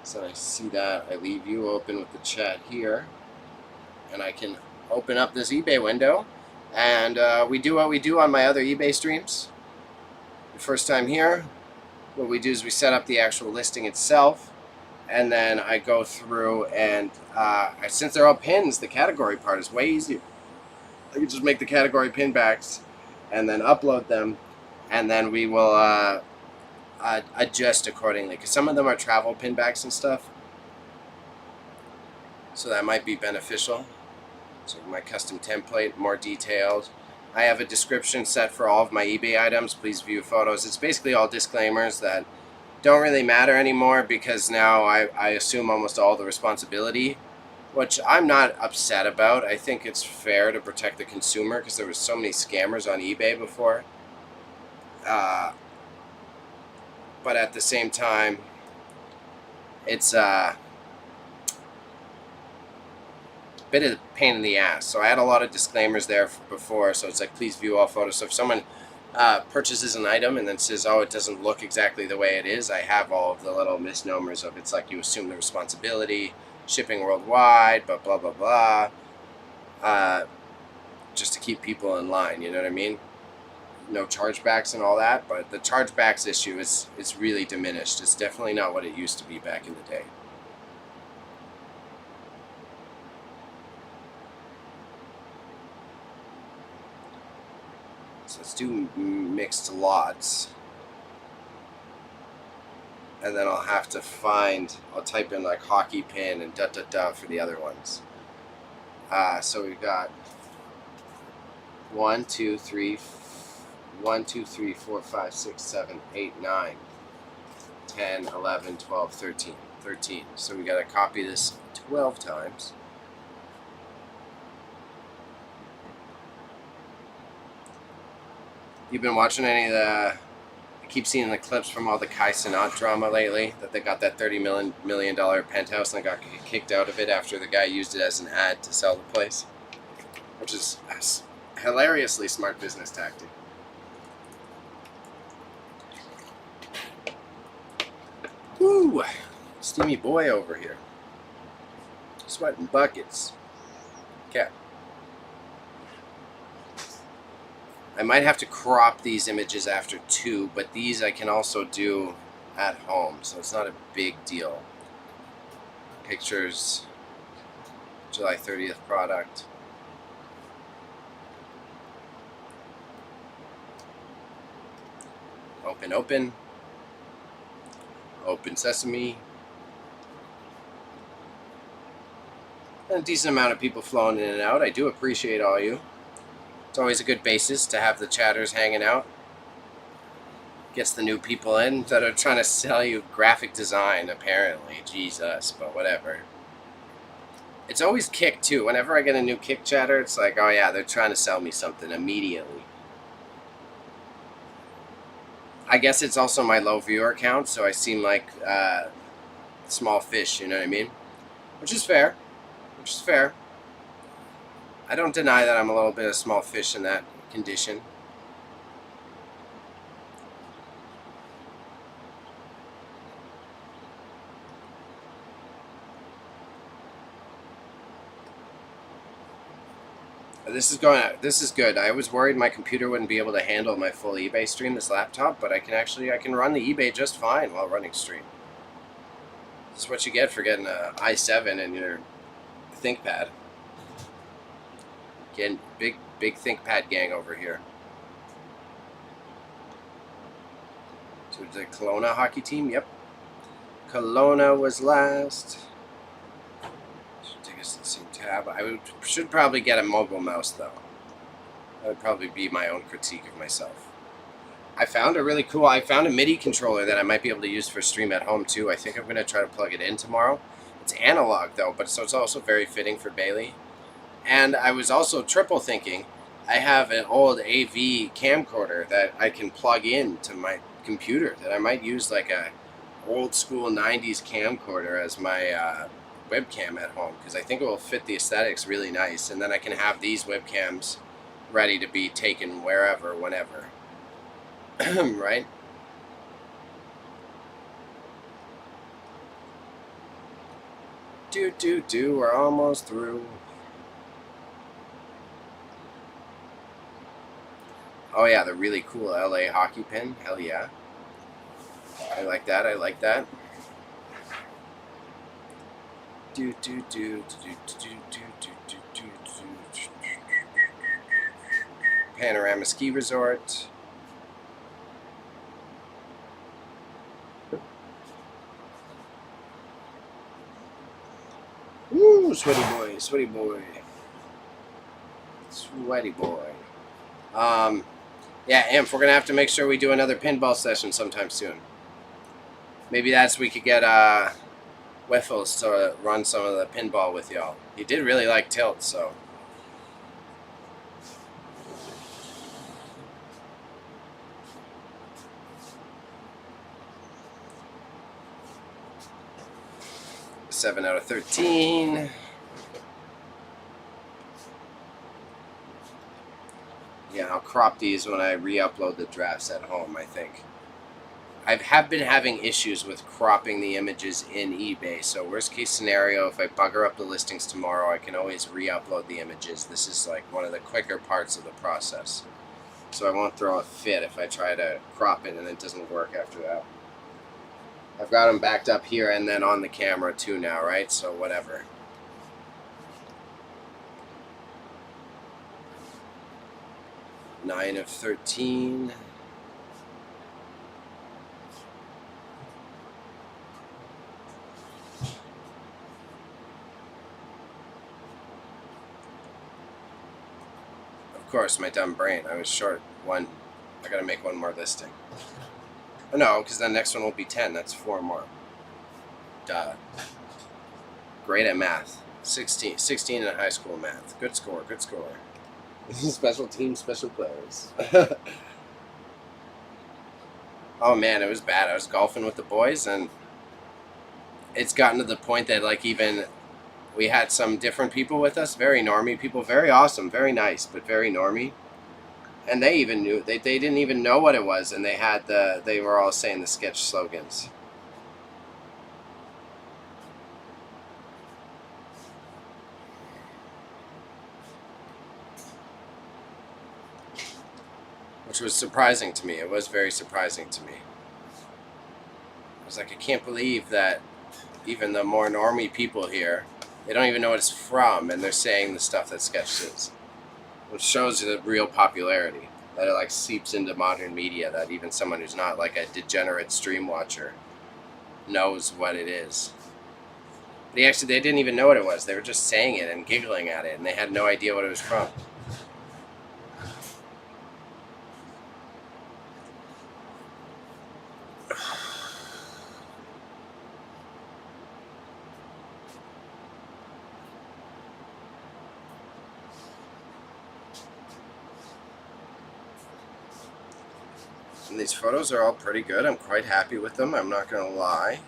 So I see that. I leave you open with the chat here. And I can open up this eBay window. And we do what we do on my other eBay streams. The first time here, what we do is we set up the actual listing itself. And then I go through and since they're all pins, the category part is way easier. I can just make the category pin backs and then upload them. And then we will adjust accordingly. Because some of them are travel pin backs and stuff. So that might be beneficial. So my custom template, more detailed. I have a description set for all of my eBay items. Please view photos. It's basically all disclaimers that don't really matter anymore because now I assume almost all the responsibility, which I'm not upset about. I think it's fair to protect the consumer because there were so many scammers on eBay before. But at the same time, it's a bit of a pain in the ass. So I had a lot of disclaimers there before. So it's like, please view all photos. So if someone purchases an item and then says, oh, it doesn't look exactly the way it is, I have all of the little misnomers of it's like you assume the responsibility, shipping worldwide, but blah, blah, blah. Just to keep people in line, you know what I mean? No chargebacks and all that, but the chargebacks issue is really diminished. It's definitely not what it used to be back in the day. So let's do mixed lots. And then I'll have to I'll type in like hockey pin and da-da-da for the other ones. So we've got 1, 2, 3, 4, 5, 6, 7, 8, 9, 10, 11, 12, 13. 13. So we got to copy this 12 times. You've been watching any of the... I keep seeing the clips from all the Kai Cenat drama lately, that they got that $30 million penthouse and they got kicked out of it after the guy used it as an ad to sell the place, which is a hilariously smart business tactic. Woo! Steamy boy over here. Sweating buckets. Okay. I might have to crop these images after 2, but these I can also do at home, so it's not a big deal. Pictures, July 30th product. Open, open. Open sesame. And a decent amount of people flowing in and out. I do appreciate all you. It's always a good basis to have the chatters hanging out. Gets the new people in that are trying to sell you graphic design, apparently. Jesus, but whatever. It's always Kick, too. Whenever I get a new Kick chatter, it's like, oh yeah, they're trying to sell me something immediately. I guess it's also my low viewer count, so I seem like small fish, you know what I mean? Which is fair. Which is fair. I don't deny that I'm a little bit of small fish in that condition. This is good. I was worried my computer wouldn't be able to handle my full eBay stream, this laptop, but I can run the eBay just fine while running stream. This is what you get for getting an i7 in your ThinkPad. Again, big ThinkPad gang over here. So the Kelowna hockey team, yep. Kelowna was last. Should take us to the same tab. Should probably get a mobile mouse though. That would probably be my own critique of myself. I found a MIDI controller that I might be able to use for stream at home too. I think I'm going to try to plug it in tomorrow. It's analog though, but so it's also very fitting for Bailey. And I was also triple thinking, I have an old AV camcorder that I can plug in to my computer that I might use like a old school 90s camcorder as my webcam at home, because I think it will fit the aesthetics really nice, and then I can have these webcams ready to be taken wherever, whenever. Right? We're almost through. Oh yeah, the really cool LA hockey pin. Hell yeah. I like that. Panorama Ski Resort. Woo, sweaty boy. Yeah, Imp, we're going to have to make sure we do another pinball session sometime soon. Maybe we could get Wiffles to run some of the pinball with y'all. He did really like Tilt, so. Seven out of 13. Yeah, I'll crop these when I re-upload the drafts at home, I think. I have been having issues with cropping the images in eBay, so worst case scenario, if I bugger up the listings tomorrow, I can always re-upload the images. This is like one of the quicker parts of the process. So I won't throw a fit if I try to crop it and it doesn't work after that. I've got them backed up here and then on the camera too now, right? So whatever. Nine of 13. Of course, my dumb brain. I was short one. I gotta make one more listing. Oh, no, because the next one will be 10. That's 4 more. Duh. Great at math. 16 in high school math. Good score. Special team, special players. Oh man, it was bad. I was golfing with the boys, and it's gotten to the point that like even we had some different people with us, very normie people, very awesome, very nice, but very normie. And they even knew they didn't even know what it was, and they were all saying the sketch slogans. which was surprising to me. It was very surprising to me. I was like, I can't believe that even the more normie people here, they don't even know what it's from, and they're saying the stuff that Sketch is. Which shows the real popularity, that it like seeps into modern media, that even someone who's not like a degenerate stream watcher knows what it is. But they didn't even know what it was. They were just saying it and giggling at it, and they had no idea what it was from. And these photos are all pretty good. I'm quite happy with them. I'm not going to lie.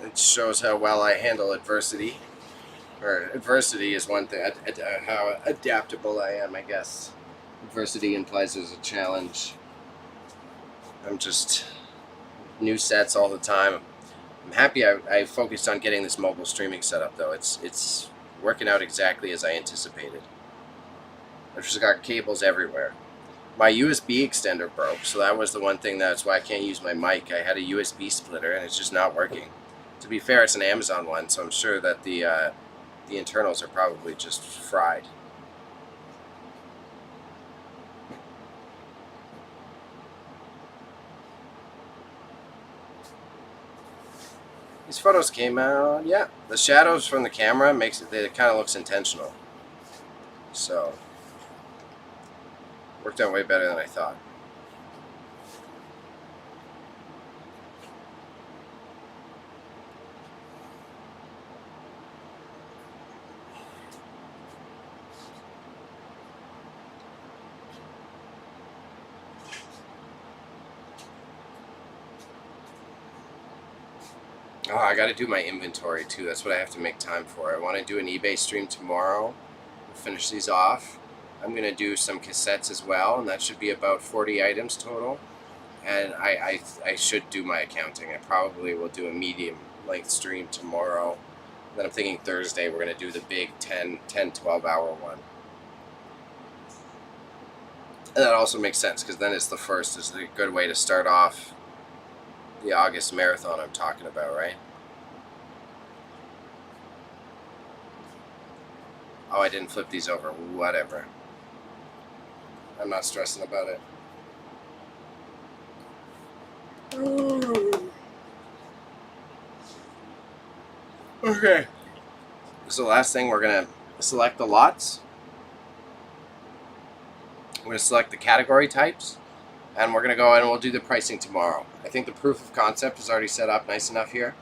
It shows how well I handle adversity. Or adversity is one thing. How adaptable I am, I guess. Adversity implies there's a challenge. I'm just new sets all the time. I'm happy I focused on getting this mobile streaming set up, though. It's working out exactly as I anticipated. I've just got cables everywhere. My USB extender broke, so that was the one thing that's why I can't use my mic. I had a USB splitter, and it's just not working. To be fair, it's an Amazon one, so I'm sure that the internals are probably just fried. These photos came out, yeah. The shadows from the camera it kind of looks intentional. So, worked out way better than I thought. Oh, I got to do my inventory too. That's what I have to make time for. I want to do an eBay stream tomorrow. We'll finish these off. I'm going to do some cassettes as well, and that should be about 40 items total. And I should do my accounting. I probably will do a medium-length stream tomorrow. Then I'm thinking Thursday we're going to do the big 10, 12-hour one. And that also makes sense, because then it's the first. It's a good way to start off the August marathon I'm talking about, right? Oh, I didn't flip these over. Whatever. I'm not stressing about it. Okay. This is the last thing. We're going to select the lots. We're going to select the category types. And we're going to go in and we'll do the pricing tomorrow. I think the proof of concept is already set up nice enough here.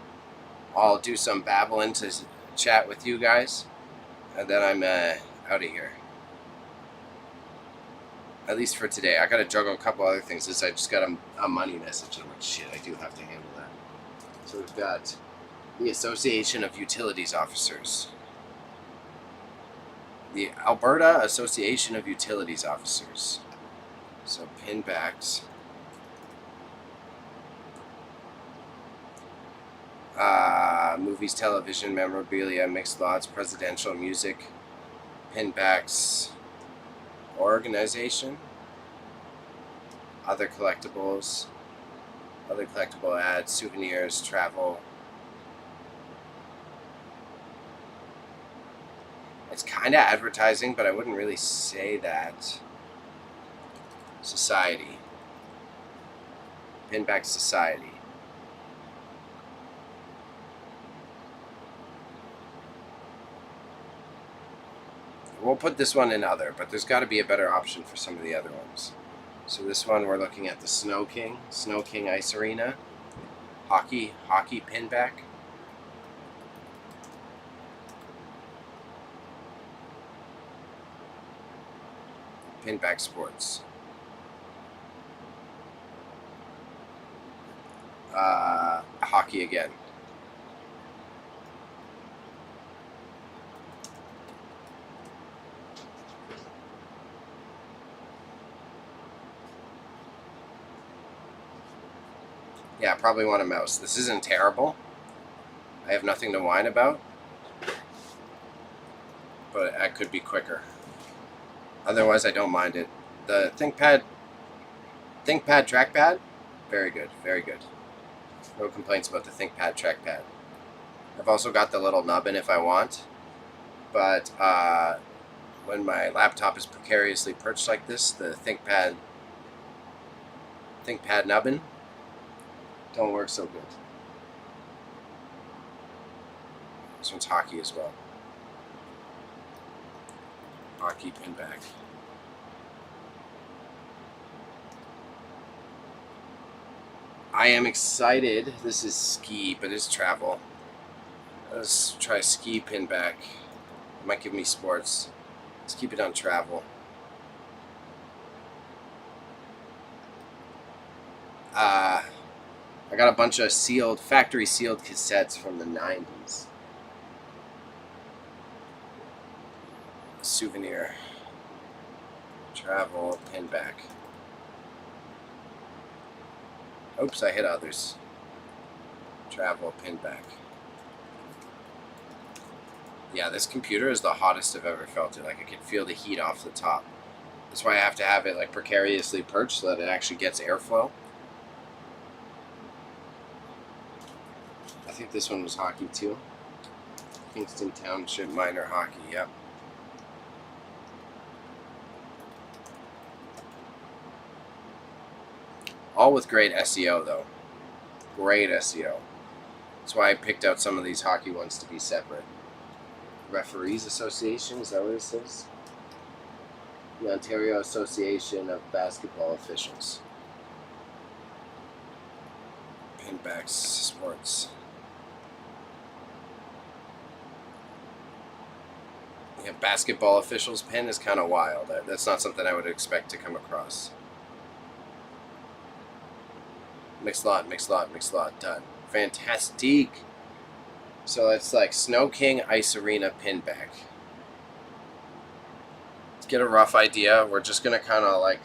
I'll do some babbling to chat with you guys. And then I'm out of here. At least for today. I got to juggle a couple other things. I just got a money message. I'm like, shit, I do have to handle that. So we've got the Association of Utilities Officers. The Alberta Association of Utilities Officers. So pinbacks. Movies, television, memorabilia, mixed lots, presidential music, pinbacks, organization, other collectibles, other collectible ads, souvenirs, travel. It's kind of advertising, but I wouldn't really say that. Society. Pinback Society. We'll put this one in other, but there's got to be a better option for some of the other ones. So this one we're looking at the Snow King Ice Arena. Hockey pinback. Pinback Sports. Hockey again. Yeah, I probably want a mouse. This isn't terrible. I have nothing to whine about. But I could be quicker. Otherwise, I don't mind it. The ThinkPad trackpad, very good, very good. No complaints about the ThinkPad trackpad. I've also got the little nubbin if I want, but when my laptop is precariously perched like this, the ThinkPad nubbin don't work so good. This one's hockey as well. Hockey pin bag. I am excited. This is ski, but it's travel. Let's try ski pin back. It might give me sports. Let's keep it on travel. I got a bunch of factory sealed cassettes from the 90s. Souvenir. Travel pin back. Oops, I hit others. Travel pin back. Yeah, this computer is the hottest I've ever felt it. Like, I can feel the heat off the top. That's why I have to have it like precariously perched so that it actually gets airflow. I think this one was hockey too. Kingston Township Minor Hockey, yep. All with great SEO though. Great SEO. That's why I picked out some of these hockey ones to be separate. Referees Association, is that what it says? The Ontario Association of Basketball Officials. Pinbacks Sports. Yeah, basketball officials pin is kind of wild. That's not something I would expect to come across. Mixed lot, done. Fantastic. So it's like Snow King Ice Arena pin back. Let's get a rough idea. We're just going to kind of like,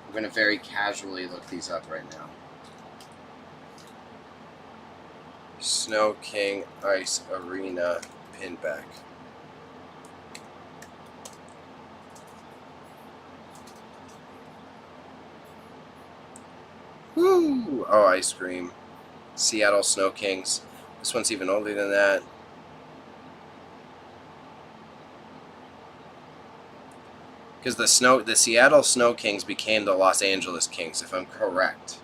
we're going to very casually look these up right now. Snow King Ice Arena pin back. Woo! Oh, ice cream. Seattle Snow Kings. This one's even older than that. Because the Seattle Snow Kings became the Los Angeles Kings, if I'm correct.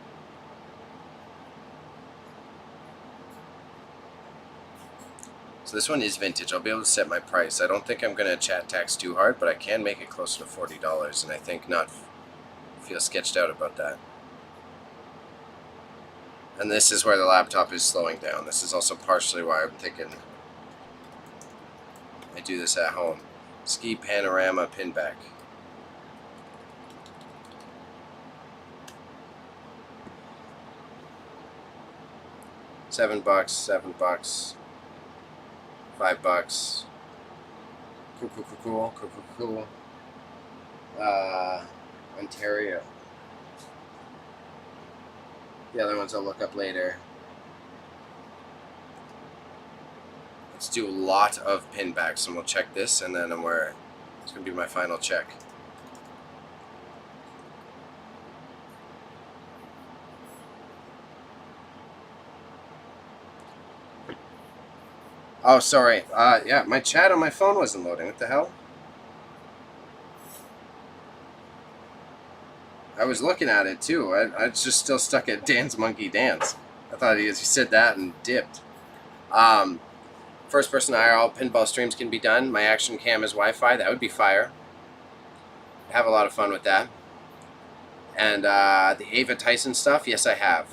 So this one is vintage. I'll be able to set my price. I don't think I'm going to chat tax too hard, but I can make it closer to $40, and I think not feel sketched out about that. And this is where the laptop is slowing down. This is also partially why I'm thinking I do this at home. Ski Panorama pin back. $7, $7, $5. Cool. Ontario. The other ones I'll look up later. Let's do a lot of pin backs, and we'll check this, and then it's going to be my final check. Oh, sorry. Yeah, my chat on my phone wasn't loading. What the hell? I was looking at it too. I just still stuck at Dance Monkey Dance. I thought he said that and dipped. First person IRL pinball streams can be done. My action cam is Wi-Fi. That would be fire. I have a lot of fun with that. And the Ava Tyson stuff, yes, I have.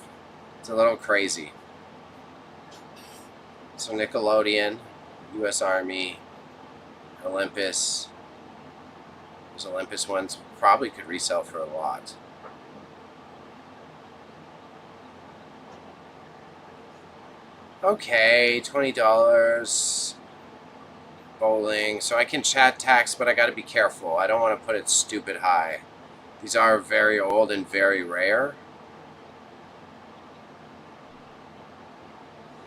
It's a little crazy. So Nickelodeon, U.S. Army, Olympus. Those Olympus ones probably could resell for a lot. Okay, $20. Bowling. So I can chat tax, but I got to be careful. I don't want to put it stupid high. These are very old and very rare.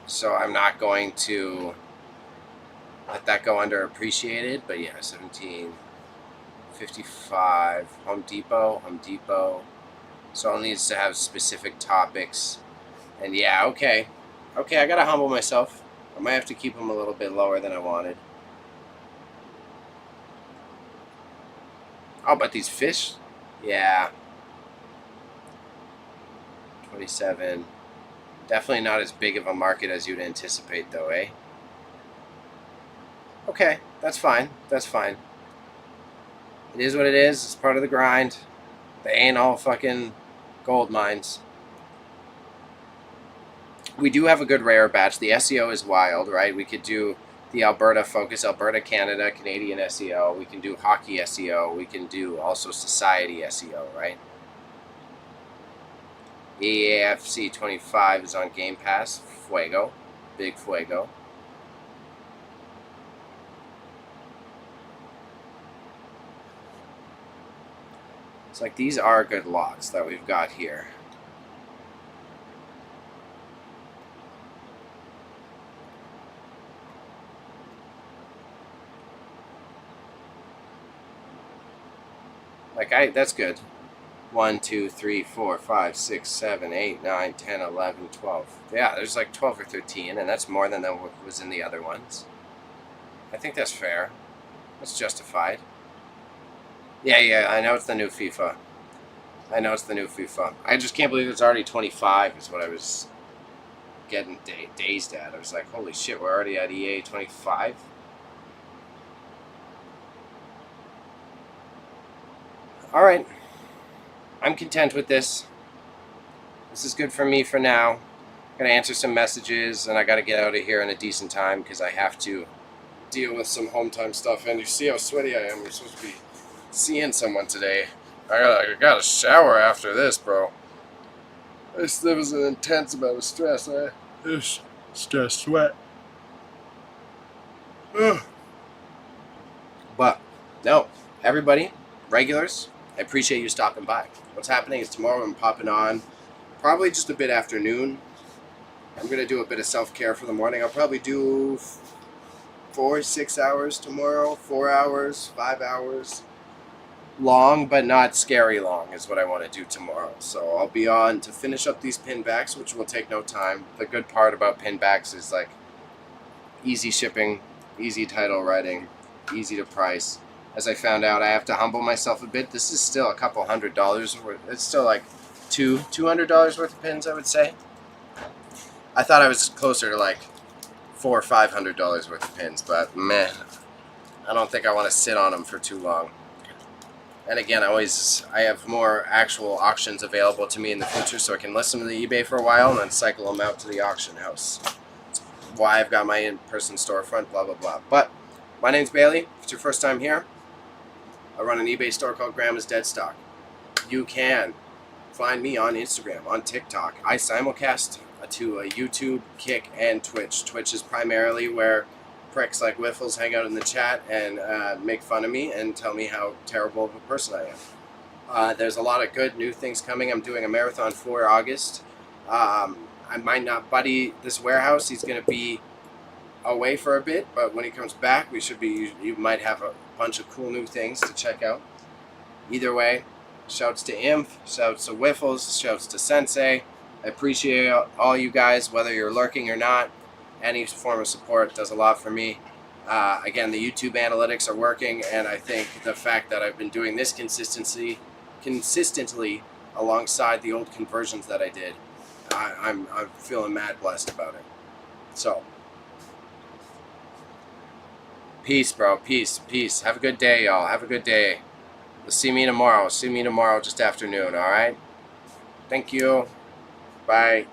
So I'm not going to let that go underappreciated. But yeah, 17, $55. Home Depot. So it needs to have specific topics. And yeah, okay. Okay, I gotta humble myself. I might have to keep them a little bit lower than I wanted. Oh, but these fish? Yeah. 27. Definitely not as big of a market as you'd anticipate, though, eh? Okay, that's fine. That's fine. It is what it is. It's part of the grind. They ain't all fucking gold mines. We do have a good rare batch. The SEO is wild, right? We could do the Alberta focus, Alberta, Canada, Canadian SEO. We can do hockey SEO. We can do also society SEO, right? EAFC 25 is on Game Pass. Fuego. Big Fuego. It's like these are good lots that we've got here. That's good. 1, 2, 3, 4, 5, 6, 7, 8, 9, 10, 11, 12. Yeah, there's like 12 or 13, and that's more than what was in the other ones. I think that's fair. That's justified. Yeah, I know it's the new FIFA. I just can't believe it's already 25 is what I was getting dazed at. I was like, holy shit, we're already at EA 25? All right. I'm content with this. This is good for me for now. I'm going to answer some messages, and I got to get out of here in a decent time because I have to deal with some home time stuff. And you see how sweaty I am. We're supposed to be seeing someone today. I got to shower after this, bro. There was an intense amount of stress. Stress, sweat. But, no, everybody, regulars, I appreciate you stopping by. What's happening is tomorrow I'm popping on, probably just a bit afternoon. I'm going to do a bit of self-care for the morning. I'll probably do 4, 6 hours tomorrow, 4 hours, 5 hours. Long, but not scary long is what I want to do tomorrow. So I'll be on to finish up these pinbacks, which will take no time. The good part about pinbacks is like easy shipping, easy title writing, easy to price. As I found out, I have to humble myself a bit. This is still a couple $100 worth. It's still like $200 worth of pins, I would say. I thought I was closer to like $400 or $500 worth of pins, but meh, I don't think I want to sit on them for too long. And again, I have more actual auctions available to me in the future, so I can list them to the eBay for a while and then cycle them out to the auction house. That's why I've got my in-person storefront, blah, blah, blah. But my name's Bailey. If it's your first time here, I run an eBay store called Grandma's Dead Stock. You can find me on Instagram, on TikTok. I simulcast to YouTube, Kick, and Twitch. Twitch is primarily where pricks like Wiffles hang out in the chat and make fun of me and tell me how terrible of a person I am. There's a lot of good new things coming. I'm doing a marathon for August. I might not buddy this warehouse. He's going to be away for a bit, but when he comes back, you might have a bunch of cool new things to check out. Either way, shouts to Imp, shouts to Wiffles, shouts to Sensei. I appreciate all you guys, whether you're lurking or not. Any form of support does a lot for me. Again, the YouTube analytics are working, and I think the fact that I've been doing this consistently alongside the old conversions that I did, I'm feeling mad blessed about it. So, peace, bro. Peace. Have a good day, y'all. Have a good day. See me tomorrow just afternoon, all right? Thank you. Bye.